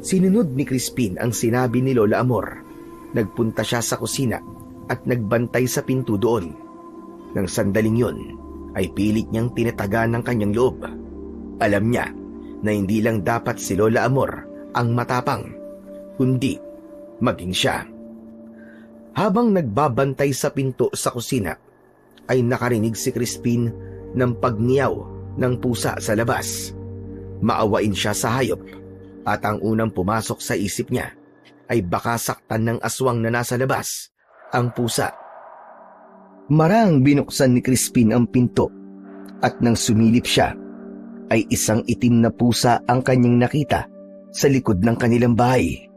Sinunod ni Crispin ang sinabi ni Lola Amor. Nagpunta siya sa kusina at nagbantay sa pinto doon. Nang sandaling yon, ay pilit niyang tinatagan ng kanyang loob. Alam niya na hindi lang dapat si Lola Amor ang matapang, kundi maging siya. Habang nagbabantay sa pinto sa kusina, ay nakarinig si Crispin ng pagngiyaw ng pusa sa labas. Maawain siya sa hayop at ang unang pumasok sa isip niya ay baka saktan ng aswang na nasa labas ang pusa. Marang binuksan ni Crispin ang pinto at nang sumilip siya ay isang itim na pusa ang kanyang nakita sa likod ng kanilang bahay.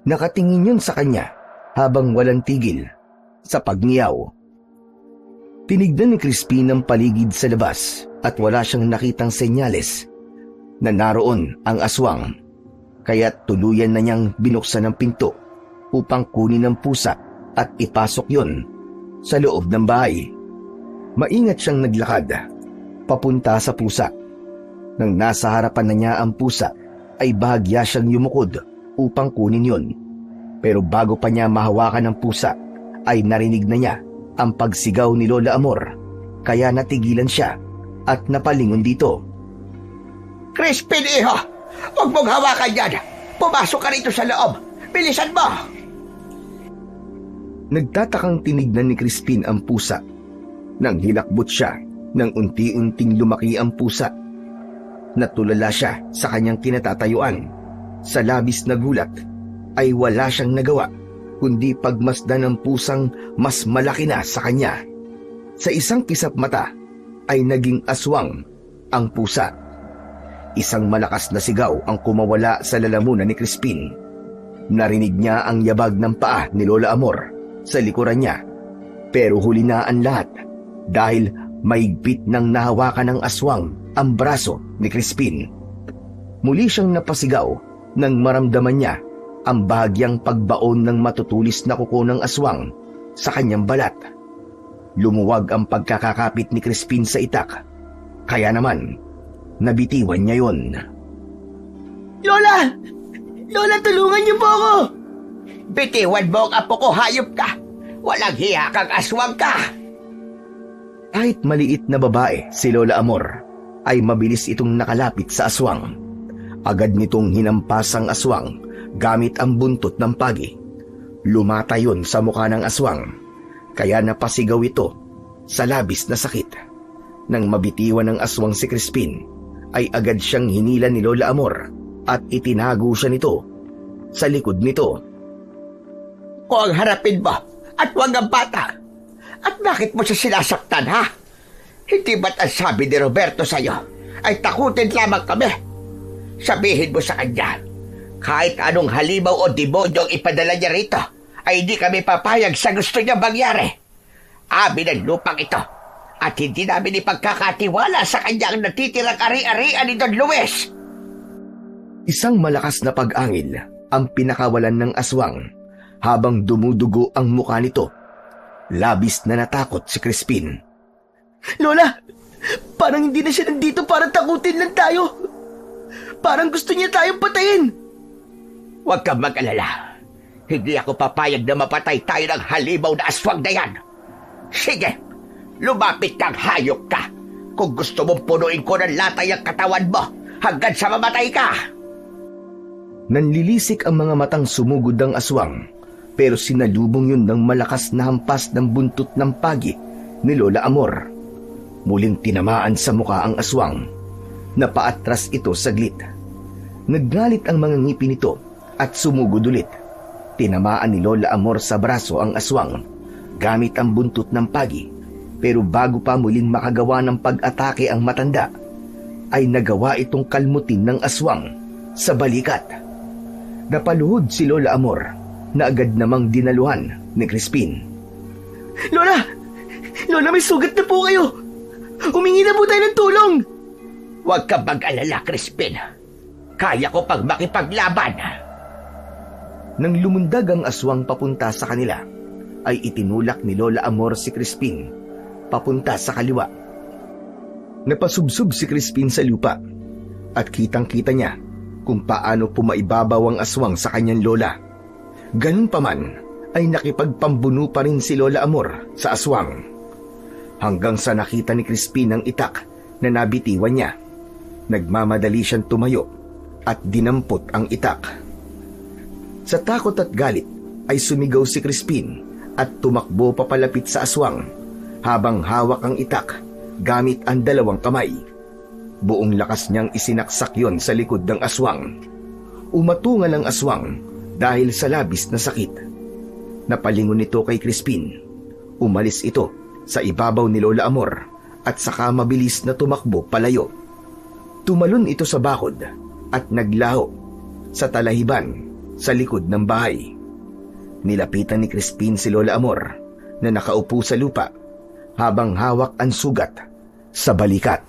Nakatingin yun sa kanya habang walang tigil sa pagngiyaw. Tinignan ni Crispin ang paligid sa labas at wala siyang nakitang senyales na naroon ang aswang, kaya tuluyan na niyang binuksan ang pinto upang kunin ang pusa at ipasok yon sa loob ng bahay. Maingat siyang naglakad papunta sa pusa. Nang nasa harapan na niya ang pusa, ay bahagya siyang yumukod upang kunin yon. Pero bago pa niya mahawakan ang pusa, ay narinig na niya ang pagsigaw ni Lola Amor, kaya natigilan siya at napalingon dito. Crispin, iho! Huwag mong hawakan yan! Pumasok ka rito sa loob! Bilisan mo! Nagtatakang tinignan ni Crispin ang pusa. Nang hilakbot siya, nang unti-unting lumaki ang pusa. Natulala siya sa kanyang kinatatayuan. Sa labis na gulat, ay wala siyang nagawa, kundi pagmasdan ng pusang mas malaki na sa kanya. Sa isang kisap mata, ay naging aswang ang pusa. Isang malakas na sigaw ang kumawala sa lalamunan ni Crispin. Narinig niya ang yabag ng paa ni Lola Amor sa likuran niya. Pero huli na ang lahat dahil mahigpit nang nahawakan ng aswang ang braso ni Crispin. Muli siyang napasigaw nang maramdaman niya ang bahagyang pagbaon ng matutulis na kuko ng aswang sa kanyang balat. Lumuwag ang pagkakakapit ni Crispin sa itak. Kaya naman, nabitiwan niya yon. Lola! Lola, tulungan niyo po ako! Bitiwan mo ang apo ko, hayop ka! Walang hiya kang aswang ka! Kahit maliit na babae si Lola Amor, ay mabilis itong nakalapit sa aswang. Agad nitong hinampas ang aswang gamit ang buntot ng pagi. Lumata yun sa mukha ng aswang, kaya napasigaw ito sa labis na sakit. Nang mabitiwan ng aswang si Crispin, ay agad siyang hinila ni Lola Amor at itinago siya nito sa likod nito. O ang harapin mo at wag ang bata. At bakit mo siya sinasaktan, ha? Hindi ba't ang sabi ni Roberto sa'yo ay takutin lamang kami? Sabihin mo sa kanya, kahit anong halimaw o demonyo ang ipadala niya rito, ay hindi kami papayag sa gusto niya mangyari. Amin ang lupang ito, at hindi namin ipagkakatiwala sa kanya ang natitirang ari-arian ni Don Luis. Isang malakas na pag-angil ang pinakawalan ng aswang habang dumudugo ang mukha nito. Labis na natakot si Crispin. Lola, parang hindi na siya nandito para takutin lang tayo. Parang gusto niya tayong patayin. Huwag kang mag-alala. Hindi ako papayag na mapatay tayo ng halimaw na aswang na yan. Sige, lumapit kang hayop ka. Kung gusto mong punuin ko ng latay ang katawan mo hanggang sa mamatay ka. Nanlilisik ang mga matang sumugod ng aswang, pero sinalubong yun ng malakas na hampas ng buntot ng pagi ni Lola Amor. Muling tinamaan sa mukha ang aswang. Napaatras ito saglit. Naggalit ang mga ngipin nito at sumugod ulit. Tinamaan ni Lola Amor sa braso ang aswang gamit ang buntot ng pagi, pero bago pa muling makagawa ng pag-atake ang matanda, ay nagawa itong kalmutin ng aswang sa balikat. Napaluhod si Lola Amor na agad namang dinaluhan ni Crispin. Lola! Lola, may sugat na po kayo! Humingi na po tayo ng tulong! Huwag kang mag-alala, Crispin. Kaya ko pang makipaglaban. Nang lumundag ang aswang papunta sa kanila, ay itinulak ni Lola Amor si Crispin papunta sa kaliwa. Napasubsob si Crispin sa lupa at kitang-kita niya kung paano pumaibabaw ang aswang sa kanyang lola. Ganun pa man, ay nakipagpambuno pa rin si Lola Amor sa aswang. Hanggang sa nakita ni Crispin ang itak na nabitiwan niya, nagmamadali siyang tumayo at dinampot ang itak. Sa takot at galit ay sumigaw si Crispin at tumakbo papalapit sa aswang habang hawak ang itak gamit ang dalawang kamay. Buong lakas niyang isinaksak yon sa likod ng aswang. Umatungal ang aswang dahil sa labis na sakit. Napalingon ito kay Crispin. Umalis ito sa ibabaw ni Lola Amor at saka mabilis na tumakbo palayo. Tumalon ito sa bakod at naglaho sa talahiban sa likod ng bahay. Nilapitan ni Crispin si Lola Amor na nakaupo sa lupa habang hawak ang sugat sa balikat.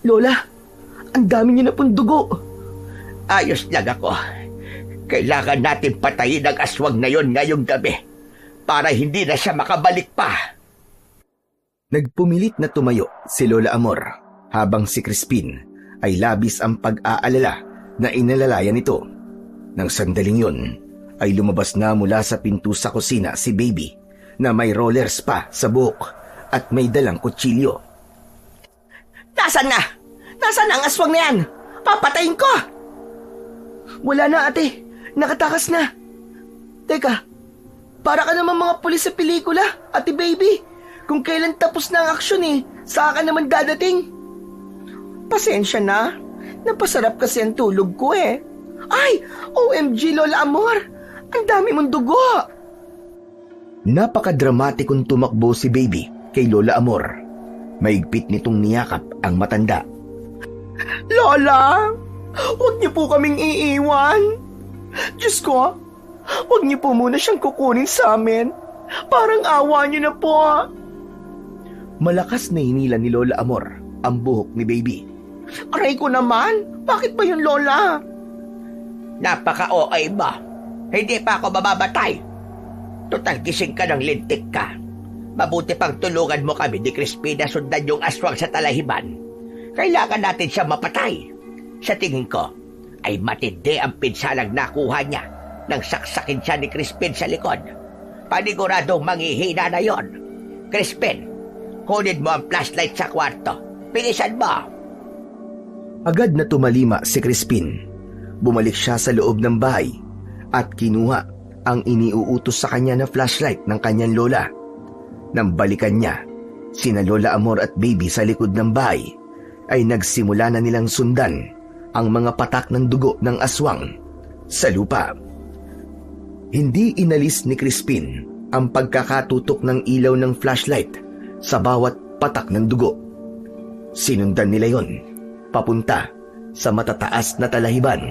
Lola, ang dami niyo na pong dugo. Ayos lang ako. Kailangan natin patayin ang aswang na yon ngayong gabi para hindi na siya makabalik pa. Nagpumilit na tumayo si Lola Amor habang si Crispin ay labis ang pag-aalala na inalalayan nito. Nang sandaling yun, ay lumabas na mula sa pinto sa kusina si Baby na may rollers pa sa buhok at may dalang kutsilyo. Nasaan na? Nasaan na ang aswang na yan? Papatayin ko! Wala na, ate. Nakatakas na. Teka, para ka naman mga pulis sa pelikula, ate Baby. Kung kailan tapos na ang aksyon saka ka naman dadating. Pasensya na. Napasarap kasi ang tulog ko Ay, OMG Lola Amor. Ang dami mong dugo. Napakadramatikong tumakbo si Baby kay Lola Amor. Maigpit nitong niyakap ang matanda. Lola, huwag niyo po kaming iiwan. Diyos ko, huwag niyo po muna siyang kukunin sa amin. Parang awa niyo na po. Malakas na hinila ni Lola Amor ang buhok ni Baby. Aray ko naman, bakit ba yun, Lola? Napaka-OA ba? Hindi pa ako mababatay. Total gising ka ng lintik ka. Mabuti pang tulungan mo kami ni Crispin na sundan yung aswang sa talahiban. Kailangan natin siya mapatay. Sa tingin ko, ay matindi ang pinsalang nakuha niya nang saksakin siya ni Crispin sa likod. Paniguradong manghihina na yon. Crispin, kunin mo ang flashlight sa kwarto. Bilisan mo. Agad na tumalima si Crispin. Bumalik siya sa loob ng bahay at kinuha ang iniuutos sa kanya na flashlight ng kanyang lola. Nang balikan niya, sina Lola Amor at Baby sa likod ng bahay, ay nagsimula na nilang sundan ang mga patak ng dugo ng aswang sa lupa. Hindi inalis ni Crispin ang pagkakatutok ng ilaw ng flashlight sa bawat patak ng dugo. Sinundan nila yon papunta sa matataas na talahiban.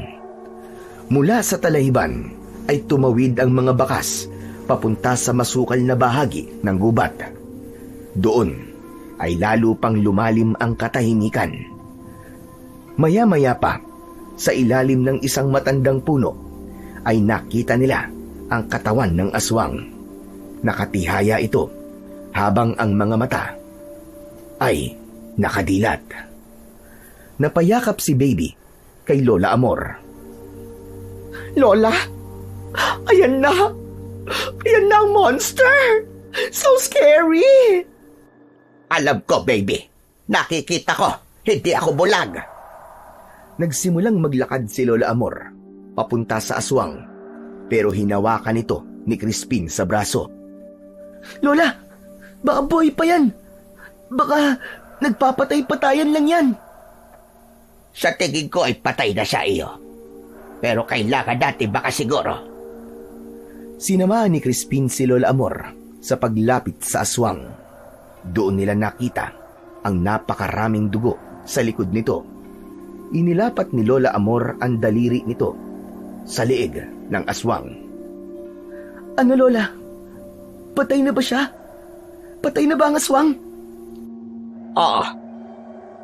Mula sa talahiban ay tumawid ang mga bakas papunta sa masukal na bahagi ng gubat. Doon ay lalo pang lumalim ang katahimikan. Maya-maya pa, sa ilalim ng isang matandang puno, ay nakita nila ang katawan ng aswang. Nakatihaya ito habang ang mga mata ay nakadilat. Napayakap si Baby kay Lola Amor. Lola, ayan na! Ayan na ang monster! So scary! Alam ko, baby. Nakikita ko. Hindi ako bulag. Nagsimulang maglakad si Lola Amor papunta sa aswang, pero hinawakan ito ni Crispin sa braso. Lola, baka buhay pa yan. Baka nagpapatay-patayan lang yan. Sa tingin ko ay patay na siya iyo. Pero kailangan natin baka siguro. Sinamahan ni Crispin si Lola Amor sa paglapit sa aswang. Doon nila nakita ang napakaraming dugo sa likod nito. Inilapat ni Lola Amor ang daliri nito sa liig ng aswang. Ano, Lola? Patay na ba siya? Patay na ba ang aswang? Oo.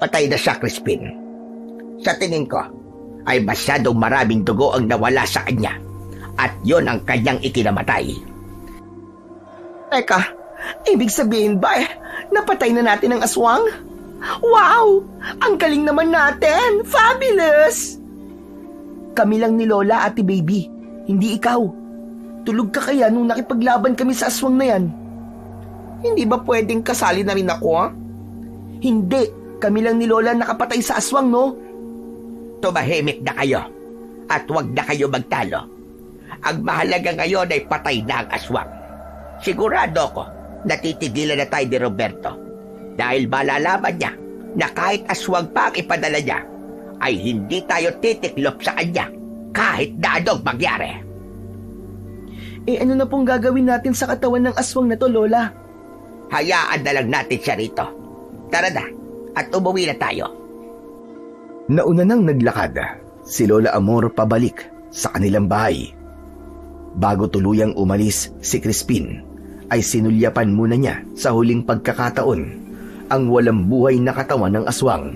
Patay na siya, Crispin. Sa tingin ko, ay masyadong maraming dugo ang nawala sa kanya. At yon ang kanyang ikinamatay. Teka, ibig sabihin ba napatay na natin ang aswang? Wow! Ang galing naman natin! Fabulous! Kami lang ni Lola, Ate Baby. Hindi ikaw. Tulog ka kaya nung nakipaglaban kami sa aswang na yan? Hindi ba pwedeng kasali na rin ako, ha? Hindi. Kami lang ni Lola nakapatay sa aswang, no? Tumahimik na kayo. At huwag na kayo magtalo. Ang mahalaga ngayon ay patay na ang aswang. Sigurado ko, natitigilan na tayo ni Roberto. Dahil malalaman niya na kahit aswang pa ang ipadala niya, ay hindi tayo titiklop sa kanya kahit na anong mangyari. Ano na pong gagawin natin sa katawan ng aswang na to, Lola? Hayaan na lang natin siya rito. Tara na, at umuwi na tayo. Nauna nang naglakad si Lola Amor pabalik sa kanilang bahay. Bago tuluyang umalis si Crispin, ay sinulyapan muna niya sa huling pagkakataon ang walang buhay na katawan ng aswang.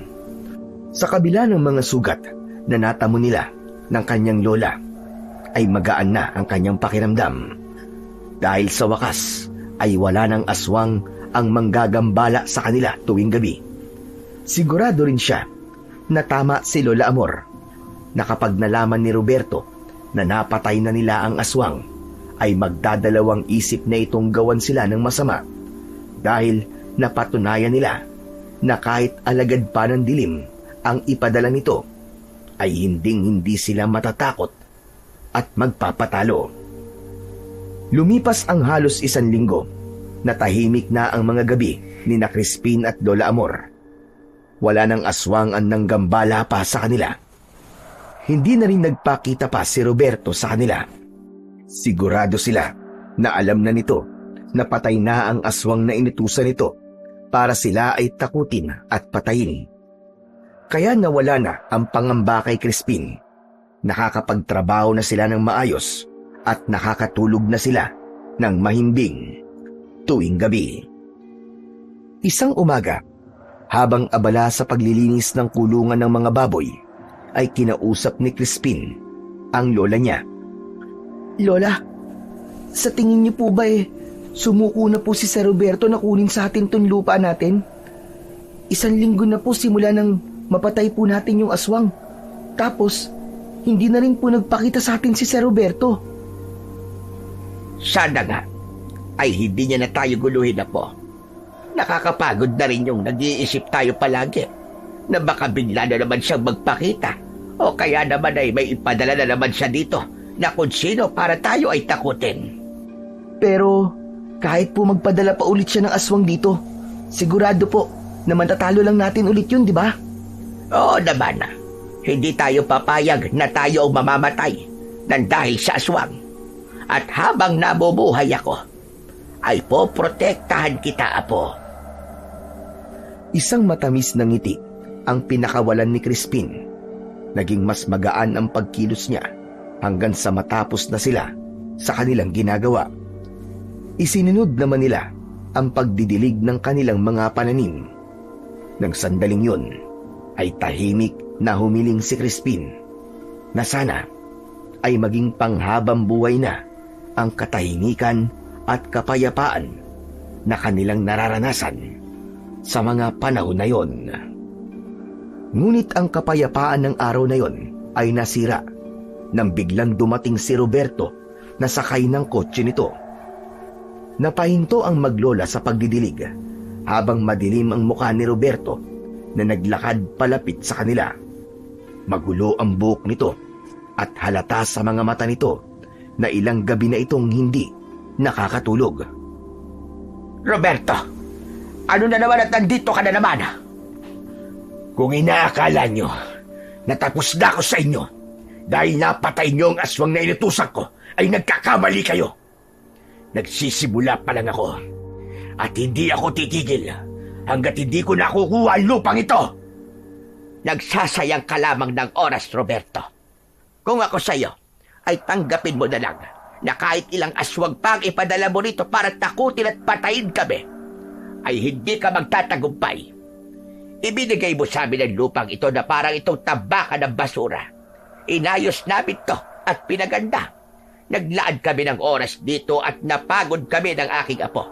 Sa kabila ng mga sugat na natamo nila ng kanyang lola, ay magaan na ang kanyang pakiramdam. Dahil sa wakas ay wala ng aswang ang manggagambala sa kanila tuwing gabi. Sigurado rin siya na tama si Lola Amor na kapag nalaman ni Roberto na napatay na nila ang aswang, ay magdadalawang isip na itong gawan sila ng masama dahil napatunayan nila na kahit alagad pa ng dilim ang ipadala nito, ay hindi sila matatakot at magpapatalo. Lumipas ang halos 1 linggo na tahimik na ang mga gabi ni na Crispin at Lola Amor. Wala nang aswang ang nanggambala pa sa kanila. Hindi na rin nagpakita pa si Roberto sa kanila. Sigurado sila na alam na nito na patay na ang aswang na inutusan nito para sila ay takutin at patayin. Kaya nawala na ang pangamba kay Crispin. Nakakapagtrabaho na sila ng maayos at nakakatulog na sila ng mahimbing tuwing gabi. Isang umaga, habang abala sa paglilinis ng kulungan ng mga baboy, ay kinausap ni Crispin ang lola niya. Lola, sa tingin niyo po ba sumuko na po si Sir Roberto na kunin sa atin tong lupa natin? 1 linggo na po simula nang mapatay po natin yung aswang. Tapos, hindi na rin po nagpakita sa atin si Sir Roberto. Sana nga ay hindi niya na tayo guluhin na po. Nakakapagod na rin yung nag-iisip tayo palagi na baka bigla na naman siyang magpakita o kaya naman ay may ipadala na naman siya dito na kung sino para tayo ay takutin. Pero kahit po magpadala pa ulit siya ng aswang dito, sigurado po na matatalo lang natin ulit yun, di ba? Oo naman. Hindi tayo papayag na tayo ang mamamatay nang dahil sa aswang. At habang nabubuhay ako, ay poprotektahan kita, Apo. Isang matamis na ngiti ang pinakawalan ni Crispin. Naging mas magaan ang pagkilos niya hanggang sa matapos na sila sa kanilang ginagawa. Isinunod naman nila ang pagdidilig ng kanilang mga pananim. Nang sandaling yun, ay tahimik na humiling si Crispin na sana ay maging panghabang buhay na ang katahimikan at kapayapaan na kanilang nararanasan sa mga panahon na yon. Ngunit ang kapayapaan ng araw na yon ay nasira nang biglang dumating si Roberto na sakay ng kotse nito. Napahinto ang maglola sa pagdidilig habang madilim ang mukha ni Roberto na naglakad palapit sa kanila. Magulo ang buhok nito at halata sa mga mata nito na ilang gabi na itong hindi nakakatulog. Roberto, ano na naman at nandito ka na naman? Kung inaakala nyo na tapos na ako sa inyo dahil napatay nyo ang aswang na inutusan ko, ay nagkakamali kayo. Nagsisimula pa lang ako at hindi ako titigil hanggat hindi ko nakukuha ang lupang ito. Nagsasayang ka lamang ng oras, Roberto. Kung ako sa'yo, ay tanggapin mo na lang na kahit ilang aswang pang ipadala mo rito para takutin at patayin kami, ay hindi ka magtatagumpay. Ibinigay mo sa amin ang lupang ito na parang itong tabakan ng basura. Inayos namin to at pinaganda. Naglaan kami ng oras dito at napagod kami ng aking apo.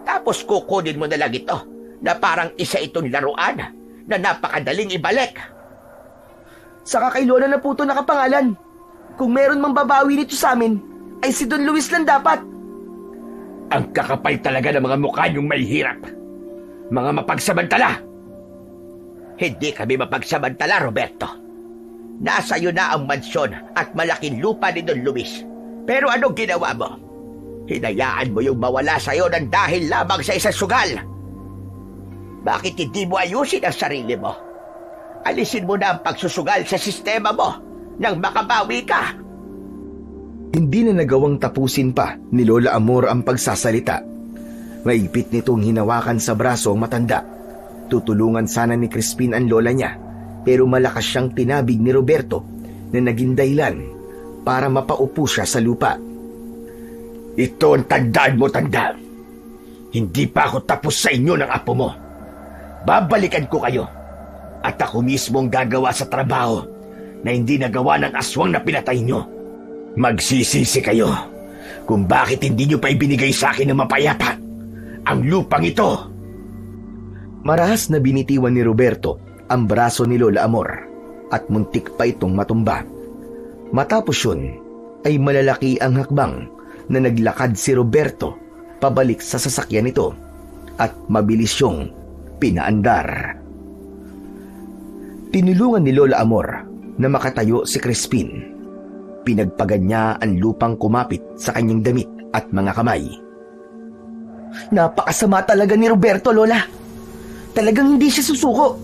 Tapos kukunin mo na lang ito na parang isa itong laruan na napakadaling ibalik. Saka kay Lola na po ito nakapangalan. Kung meron mang babawi nito sa amin, ay si Don Luis lang dapat. Ang kakapal talaga ng mga mukha niyong may hirap. Mga mapagsamantala. Hindi kami mapagsamantala, Roberto. Nasa iyo na ang mansyon at malaking lupa ni Don Luis. Pero anong ginawa mo? Hinayaan mo yung mawala sa iyo ng dahil lamang sa isang sugal. Bakit hindi mo ayusin ang sarili mo? Alisin mo na ang pagsusugal sa sistema mo nang makabawi ka. Hindi na nagawang tapusin pa ni Lola Amor ang pagsasalita. Maigpit nitong hinawakan sa braso ang matanda. Tutulungan sana ni Crispin ang lola niya, pero malakas siyang tinabig ni Roberto na naging dahilan para mapaupo siya sa lupa. Ito ang tandaan mo, tanda. Hindi pa ako tapos sa inyo ng apo mo. Babalikan ko kayo at ako mismo ang gagawa sa trabaho na hindi nagawa ng aswang na pinatay nyo. Magsisisi kayo kung bakit hindi nyo pa ibinigay sa akin ng mapayapa ang lupang ito. Marahas na binitiwan ni Roberto ang braso ni Lola Amor at muntik pa itong matumba. Matapos yun, ay malalaki ang hakbang na naglakad si Roberto pabalik sa sasakyan nito at mabilis yung pinaandar. Tinulungan ni Lola Amor na makatayo si Crispin. Pinagpagan niya ang lupang kumapit sa kanyang damit at mga kamay. Napakasama talaga ni Roberto, Lola. Talagang hindi siya susuko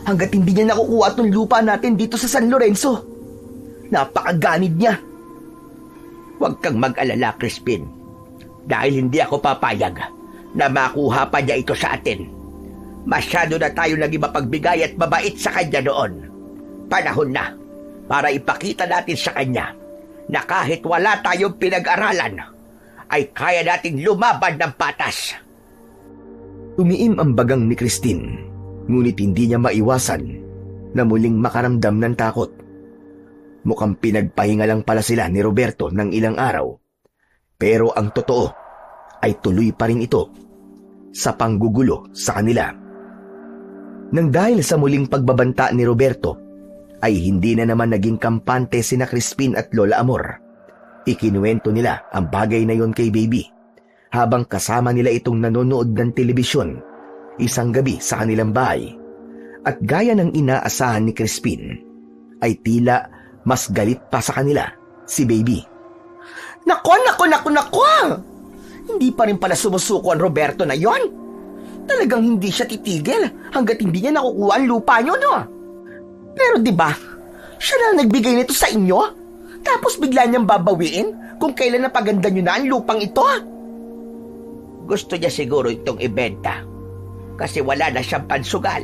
hanggat hindi niya nakukuha itong lupa natin dito sa San Lorenzo. Napakaganid niya. Huwag kang mag-alala, Crispin. Dahil hindi ako papayag na makuha pa niya ito sa atin. Masyado na tayo naging mapagbigay at mabait sa kanya noon. Panahon na para ipakita natin sa kanya na kahit wala tayong pinag-aralan, ay kaya nating lumaban ng patas. Tumiim ang bagang ni Christine, ngunit hindi niya maiwasan na muling makaramdam ng takot. Mukhang pinagpahinga lang pala sila ni Roberto ng ilang araw. Pero ang totoo ay tuloy pa rin ito sa panggugulo sa kanila. Nang dahil sa muling pagbabanta ni Roberto, ay hindi na naman naging kampante sina Crispin at Lola Amor. Ikinuwento nila ang bagay na yon kay Baby habang kasama nila itong nanonood ng telebisyon isang gabi sa kanilang bahay. At gaya ng inaasahan ni Crispin, ay tila mas galit pa sa kanila si Baby. Nako! Hindi pa rin pala sumusuko ang Roberto na yon. Talagang hindi siya titigil hanggat hindi niya nakukuha ang lupa niyo, no? Pero di ba, siya na nagbigay nito sa inyo? Tapos bigla niyang babawiin kung kailan napaganda niyo na ang lupang ito. Gusto niya siguro itong ibenta kasi wala na siyang pansugal.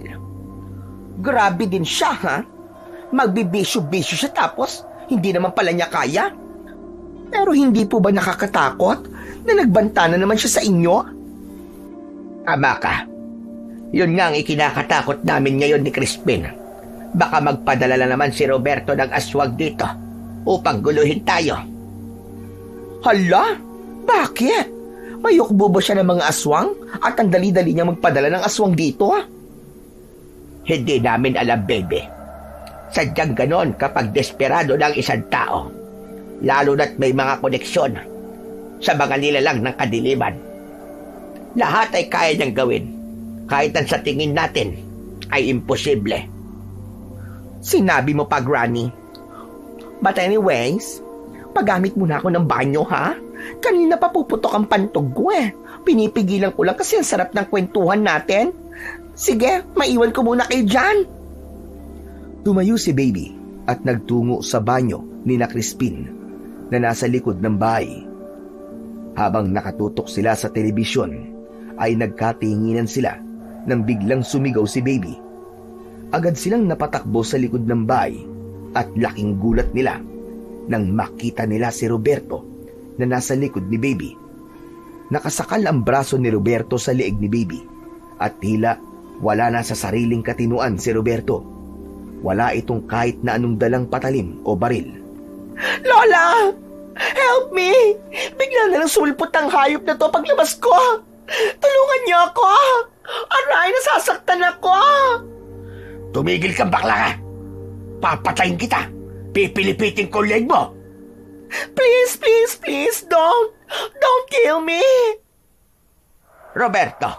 Grabe din siya, ha? Magbibisyo-bisyo siya tapos hindi naman pala niya kaya. Pero hindi po ba nakakatakot na nagbanta na naman siya sa inyo? Tama ka. Yun nga ang ikinakatakot namin ngayon ni Crispin. Baka magpadala na naman si Roberto ng aswang dito upang guluhin tayo. Hala? Bakit? May yukbubo siya ng mga aswang at ang dali-dali niya magpadala ng aswang dito, ha? Hindi namin alam, baby. Sadyang ganon kapag desperado ng isang tao. Lalo na't may mga koneksyon sa mga nilalang ng kadiliman. Lahat ay kaya niyang gawin, kahit ang sa tingin natin ay imposible. Sinabi mo pa, Granny. But anyways, pagamit muna ako ng banyo, ha? Kanina pa puputok ang pantog ko eh. Pinipigilan ko lang kasi ang sarap ng kwentuhan natin. Sige, maiwan ko muna kayo dyan. Tumayo si Baby at nagtungo sa banyo ni na Crispin na nasa likod ng bahay. Habang nakatutok sila sa telebisyon, ay nagkatinginan sila nang biglang sumigaw si Baby. Agad silang napatakbo sa likod ng bahay at laking gulat nila nang makita nila si Roberto na nasa likod ni Baby. Nakasakal ang braso ni Roberto sa leeg ni Baby at tila wala na sa sariling katinuan si Roberto. Wala itong kahit na anong dalang patalim o baril. Lola! Help me! Bigla na lang sumulpot ang hayop na to paglabas ko. Tulungan niyo ako! Aray, nasasaktan ako! Tumigil kang bakla ka! Papatayin kita! Pipilipitin ko leg mo! Please, please, please, don't kill me! Roberto,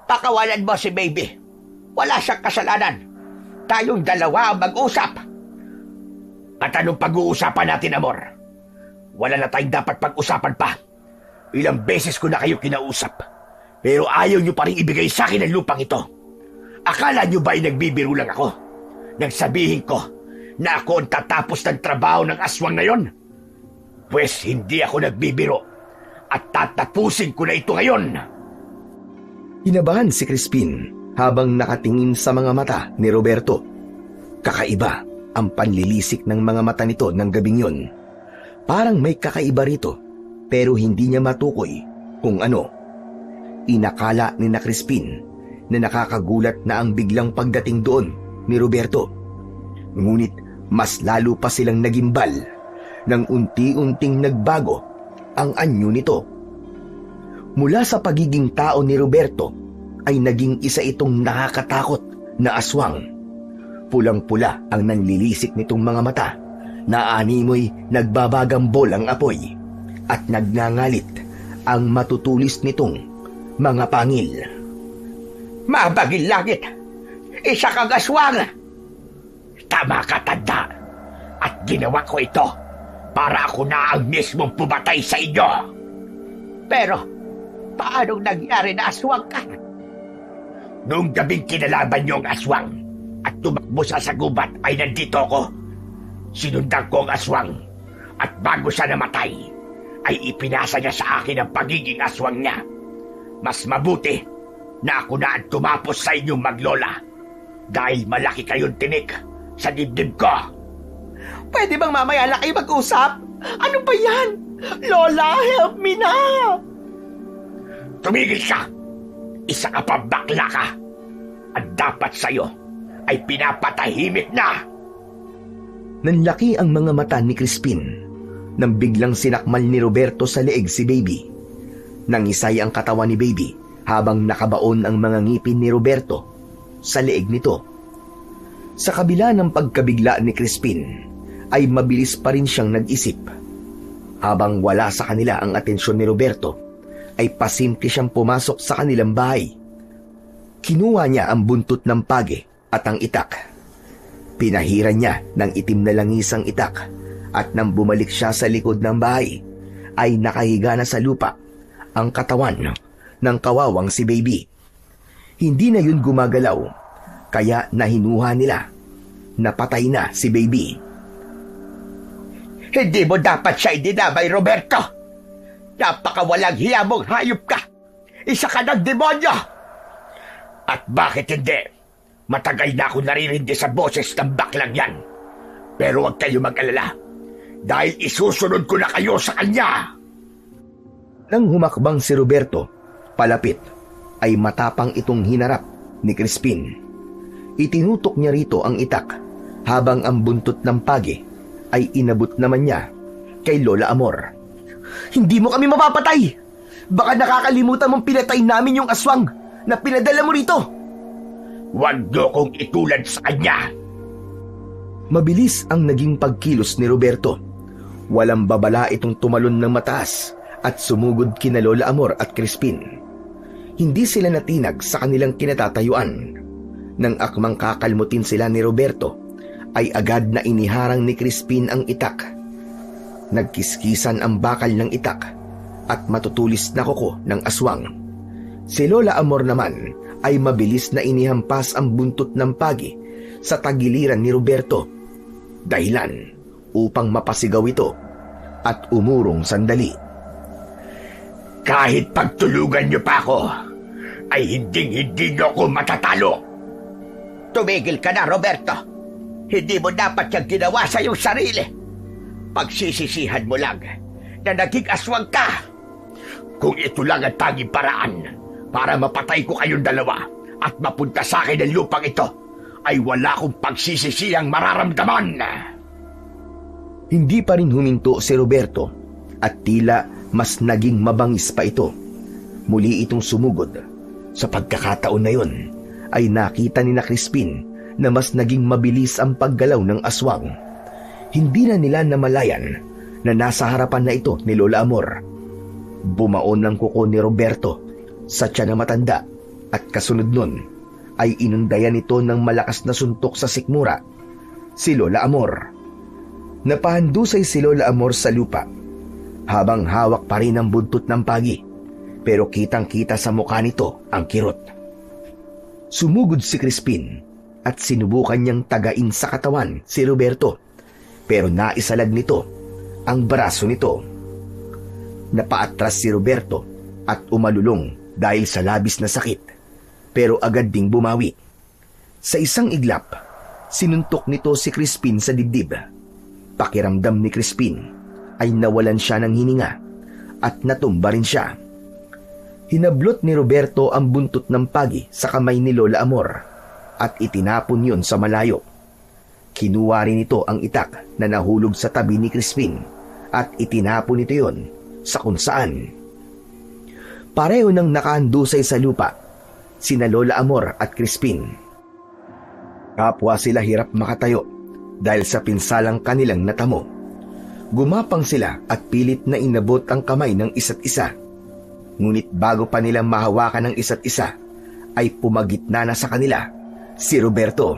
pakawalan mo si Baby. Wala siyang kasalanan. Tayong dalawa ang mag-usap. At anong pag-uusapan natin, amor? Wala na tayong dapat pag-usapan pa. Ilang beses ko na kayo kinausap. Pero ayaw nyo pa rin ibigay sa akin ang lupang ito. Akala nyo ba ay nagbibiro lang ako? Nagsabihin ko na ako ang tatapos ng trabaho ng aswang na yon? Pwes hindi ako nagbibiro. At tatapusin ko na ito ngayon. Hinabahan si Crispin habang nakatingin sa mga mata ni Roberto. Kakaiba ang panlilisik ng mga mata nito ng gabing yun. Parang may kakaiba rito pero hindi niya matukoy kung ano. Inakala ni na Crispin na nakakagulat na ang biglang pagdating doon ni Roberto. Ngunit mas lalo pa silang nagimbal nang unti-unting nagbago ang anyo nito. Mula sa pagiging tao ni Roberto ay naging isa itong nakakatakot na aswang. Pulang-pula ang nanlilisik nitong mga mata na animoy nagbabagambol ang apoy at nagngangalit ang matutulis nitong mga pangil. Mabagil langit! Isa kang aswang! Tama ka, tanda! At ginawa ko ito para ako na ang mismong pumatay sa inyo! Pero, paanong nangyari na aswang ka? Noong gabing kinalaban niyo ang aswang at tumakbo sa sagubat ay nandito ako. Sinundan ko ang aswang at bago siya namatay ay ipinasa niya sa akin ang pagiging aswang niya. Mas mabuti na ako na ang tumapos sa inyong maglola dahil malaki kayong tinik sa dibdib ko. Pwede bang mamaya na kayo mag-usap? Ano ba yan? Lola, help me na! Tumigil ka! Isa ka pa bakla ka! At dapat sa'yo ay pinapatahimik na! Nanlaki ang mga mata ni Crispin nang biglang sinakmal ni Roberto sa leeg si Baby. Nangisay ang katawan ni Baby habang nakabaon ang mga ngipin ni Roberto sa leeg nito. Sa kabila ng pagkabigla ni Crispin ay mabilis pa rin siyang nag-isip. Habang wala sa kanila ang atensyon ni Roberto ay pasimple siyang pumasok sa kanilang bahay. Kinuha niya ang buntot ng page at ang itak. Pinahiran niya ng itim na langisang itak at nang bumalik siya sa likod ng bahay ay nakahiga na sa lupa ang katawan ng kawawang si Baby. Hindi na yun gumagalaw kaya nahinuha nila. Napatay na si Baby. Hindi mo dapat siya idinamay, Roberto. Napakawalang hiya mong hayop ka. Isa ka ng demonyo. At bakit hindi? Matagal na ako naririndi sa boses ng baklang yan. Pero huwag kayo mag-alala. Dahil isusunod ko na kayo sa kanya. Nang humakbang si Roberto, palapit, ay matapang itong hinarap ni Crispin. Itinutok niya rito ang itak habang ang buntot ng pagi ay inabot naman niya kay Lola Amor. Hindi mo kami mapapatay! Baka nakakalimutan mong pinatay namin yung aswang na pinadala mo rito! Huwag niyo kong itulad sa kanya. Mabilis ang naging pagkilos ni Roberto. Walang babala itong tumalon ng mataas at sumugod kina Lola Amor at Crispin. Hindi sila natinag sa kanilang kinatatayuan. Nang akmang kakalmutin sila ni Roberto, ay agad na iniharang ni Crispin ang itak. Nagkiskisan ang bakal ng itak at matutulis na kuko ng aswang. Si Lola Amor naman ay mabilis na inihampas ang buntot ng pagi sa tagiliran ni Roberto, dahilan upang mapasigaw ito at umurong sandali. Kahit pagtulugan niyo pa ako, ay hindi niyo ako matatalo. Tumigil ka na, Roberto. Hindi mo dapat yung ginawa sa iyong sarili. Pagsisisihan mo lang na naging aswang ka. Kung ito lang ang tanging paraan para mapatay ko kayong dalawa at mapunta sa akin ang lupang ito, ay wala akong pagsisisihang mararamdaman. Hindi pa rin huminto si Roberto at tila mas naging mabangis pa ito. Muli itong sumugod. Sa pagkakataon na yun, ay nakita ni na Crispin na mas naging mabilis ang paggalaw ng aswang. Hindi na nila namalayan na nasa harapan na ito ni Lola Amor. Bumaon ang kuko ni Roberto sa tiyan na matanda at kasunod nun ay inundayan ito ng malakas na suntok sa sikmura si Lola Amor. Napahandusay si Lola Amor sa lupa habang hawak pa rin ang buntot ng pagi, pero kitang-kita sa mukha nito ang kirot. Sumugod si Crispin at sinubukan niyang tagain sa katawan si Roberto, pero naisalag nito ang braso nito. Napaatras si Roberto at umalulong dahil sa labis na sakit, pero agad ding bumawi. Sa isang iglap, sinuntok nito si Crispin sa dibdib. Pakiramdam ni Crispin ay nawalan siya ng hininga at natumba rin siya. Hinablot ni Roberto ang buntot ng pagi sa kamay ni Lola Amor at itinapon yun sa malayo. Kinuha rin ito ang itak na nahulog sa tabi ni Crispin at itinapon ito yun sa kung saan. Pareho nang nakahandusay sa lupa sina Lola Amor at Crispin. Kapwa sila hirap makatayo dahil sa pinsalang kanilang natamo. Gumapang sila at pilit na inabot ang kamay ng isa't isa. Ngunit bago pa nila mahawakan ng isa't isa, ay pumagitna na sa kanila si Roberto.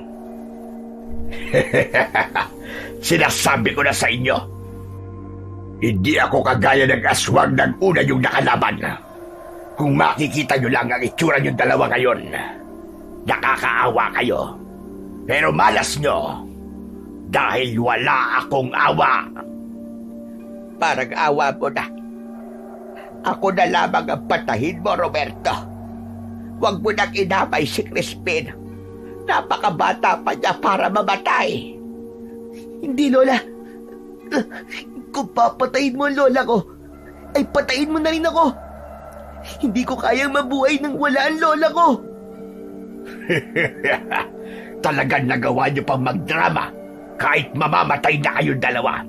Sinasabi ko na sa inyo, hindi ako kagaya ng aswang ng una yung nakalaban. Kung makikita nyo lang ang itsura nyo dalawa ngayon, nakakaawa kayo. Pero malas nyo, dahil wala akong awa. Parang awa mo na. Ako na lamang ang patahin mo, Roberto. Huwag mo nang inamay si Crispin. Napakabata pa niya para mamatay. Hindi, Lola. Kung papatayin mo ang lola ko, ay patayin mo na rin ako. Hindi ko kayang mabuhay nang wala ang lola ko. Talagang nagawa niyo pang magdrama kahit mamamatay na kayong dalawa.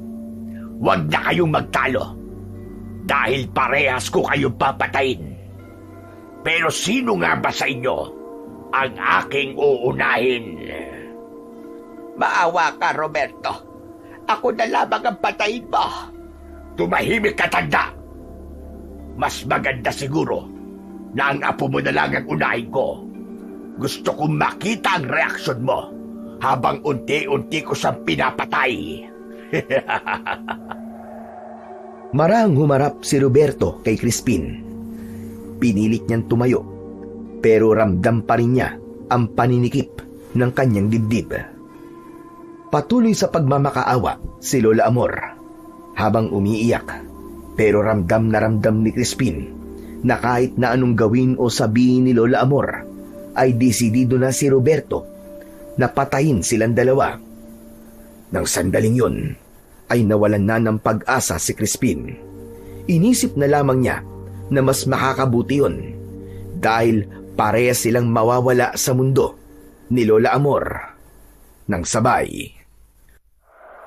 Huwag na kayong magtalo dahil parehas ko kayong papatayin. Pero sino nga ba sa inyo ang aking uunahin? Maawa ka, Roberto. Ako na lamang ang patayin mo. Tumahimik ka, tanda. Mas maganda siguro na ang apo mo na lang ang unahin ko. Gusto kong makita ang reaksyon mo habang unti-unti ko siyang pinapatay. Marahang humarap si Roberto kay Crispin. Pinilit niyang tumayo, pero ramdam pa rin niya ang paninikip ng kanyang dibdib. Patuloy sa pagmamakaawa si Lola Amor. habang umiiyak. Pero ramdam na ramdam ni Crispin na kahit na anong gawin o sabihin ni Lola Amor, ay desidido na si Roberto na patayin silang dalawa. Nang sandaling yun, ay nawalan na ng pag-asa si Crispin. Inisip na lamang niya na mas makakabuti yun dahil parehas silang mawawala sa mundo ni Lola Amor nang sabay.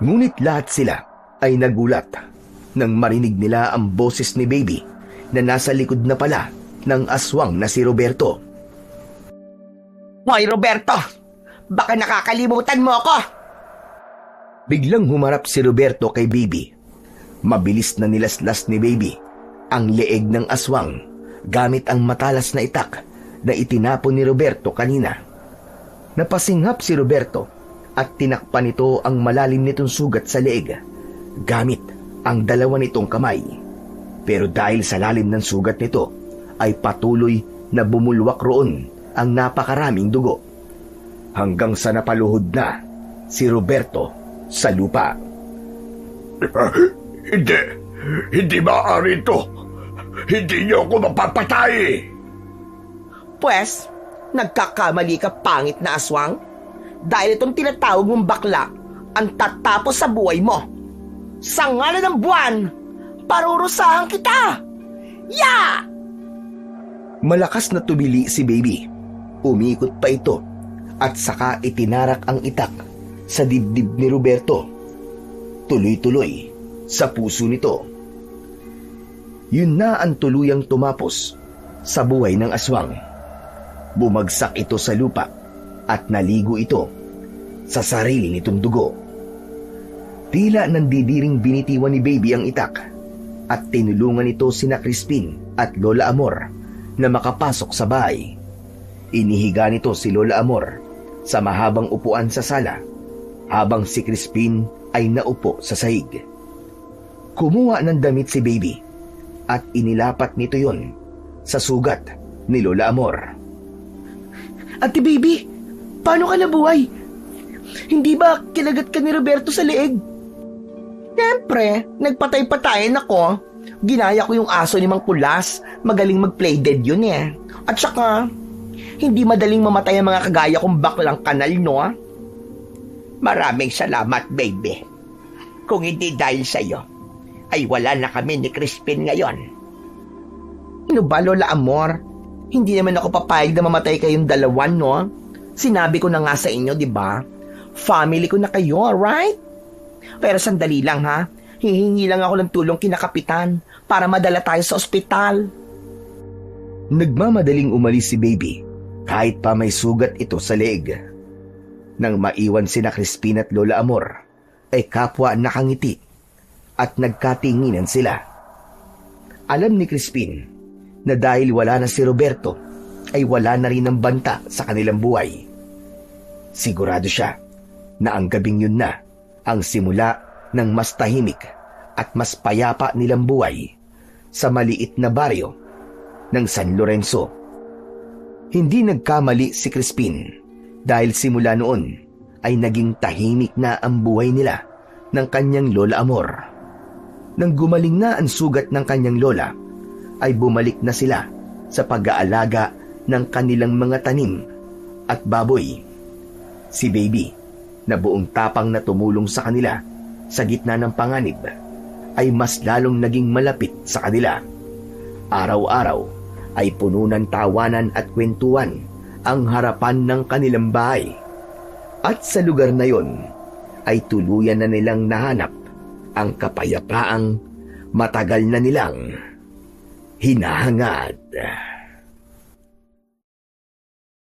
Ngunit lahat sila ay nagulat nang marinig nila ang boses ni Baby na nasa likod na pala ng aswang na si Roberto. Hoy, Roberto! Baka nakakalimutan mo ako! Biglang humarap si Roberto kay Baby. Mabilis na nilaslas ni Baby ang leeg ng aswang gamit ang matalas na itak na itinapon ni Roberto kanina. Napasinghap si Roberto at tinakpan nito ang malalim nitong sugat sa leeg gamit ang dalawa nitong kamay. Pero dahil sa lalim ng sugat nito ay patuloy na bumulwak roon ang napakaraming dugo hanggang sa napaluhod na si Roberto sa lupa. Hindi maaari ito. Hindi niyo ako mapapatay. Pwes, nagkakamali ka, pangit na aswang. Dahil itong tinatawag mong bakla ang tatapos sa buhay mo. Sa ngalan ng buwan, parurusahan kita! Ya! Malakas na tumili si Baby. Umikot pa ito at saka itinarak ang itak sa dibdib ni Roberto. Tuloy-tuloy sa puso nito. Yun na ang tuluyang tumapos sa buhay ng aswang. Bumagsak ito sa lupa at naligo ito sa sarili nitong dugo. Tila nandidiring binitiwan ni Baby ang itak at tinulungan ito sina Crispin at Lola Amor na makapasok sa bahay. Inihiga nito si Lola Amor sa mahabang upuan sa sala habang si Crispin ay naupo sa sahig. Kumuha ng damit si Baby at inilapat nito yon sa sugat ni Lola Amor. Ate Baby, paano ka nabuhay? Hindi ba kinagat ka ni Roberto sa leeg? Siyempre, nagpatay-patayin ako. Ginaya ko yung aso ni Mang Pulas. Magaling mag-play dead yun eh. At saka, hindi madaling mamatay ang mga kagaya kong baklang kanal, no? Maraming salamat, baby. Kung hindi dahil sa'yo, ay wala na kami ni Crispin ngayon. Ano ba, Lola Amor? Hindi naman ako papayag na mamatay kayong dalawan, no? Sinabi ko na nga sa inyo, di ba? Family ko na kayo, alright? Pero sandali lang, ha? Hihingi lang ako ng tulong kina Kapitan para madala tayo sa ospital. Nagmamadaling umalis si Baby kahit pa may sugat ito sa leeg. Nang maiwan sina Crispin at Lola Amor, ay kapwa nakangiti at nagkatinginan sila. Alam ni Crispin na dahil wala na si Roberto, ay wala na rin ang banta sa kanilang buhay. Sigurado siya na ang gabing yun na ang simula ng mas tahimik at mas payapa nilang buhay sa maliit na baryo ng San Lorenzo. Hindi nagkamali si Crispin dahil simula noon ay naging tahimik na ang buhay nila ng kanyang Lola Amor. Nang gumaling na ang sugat ng kanyang lola, ay bumalik na sila sa pag-aalaga ng kanilang mga tanim at baboy. Si Baby, na buong tapang na tumulong sa kanila sa gitna ng panganib, ay mas lalong naging malapit sa kanila. Araw-araw ay puno ng tawanan at kwentuhan ang harapan ng kanilang bahay. At sa lugar na yon ay tuluyan na nilang nahanap ang kapayapaang matagal na nilang hinahangad.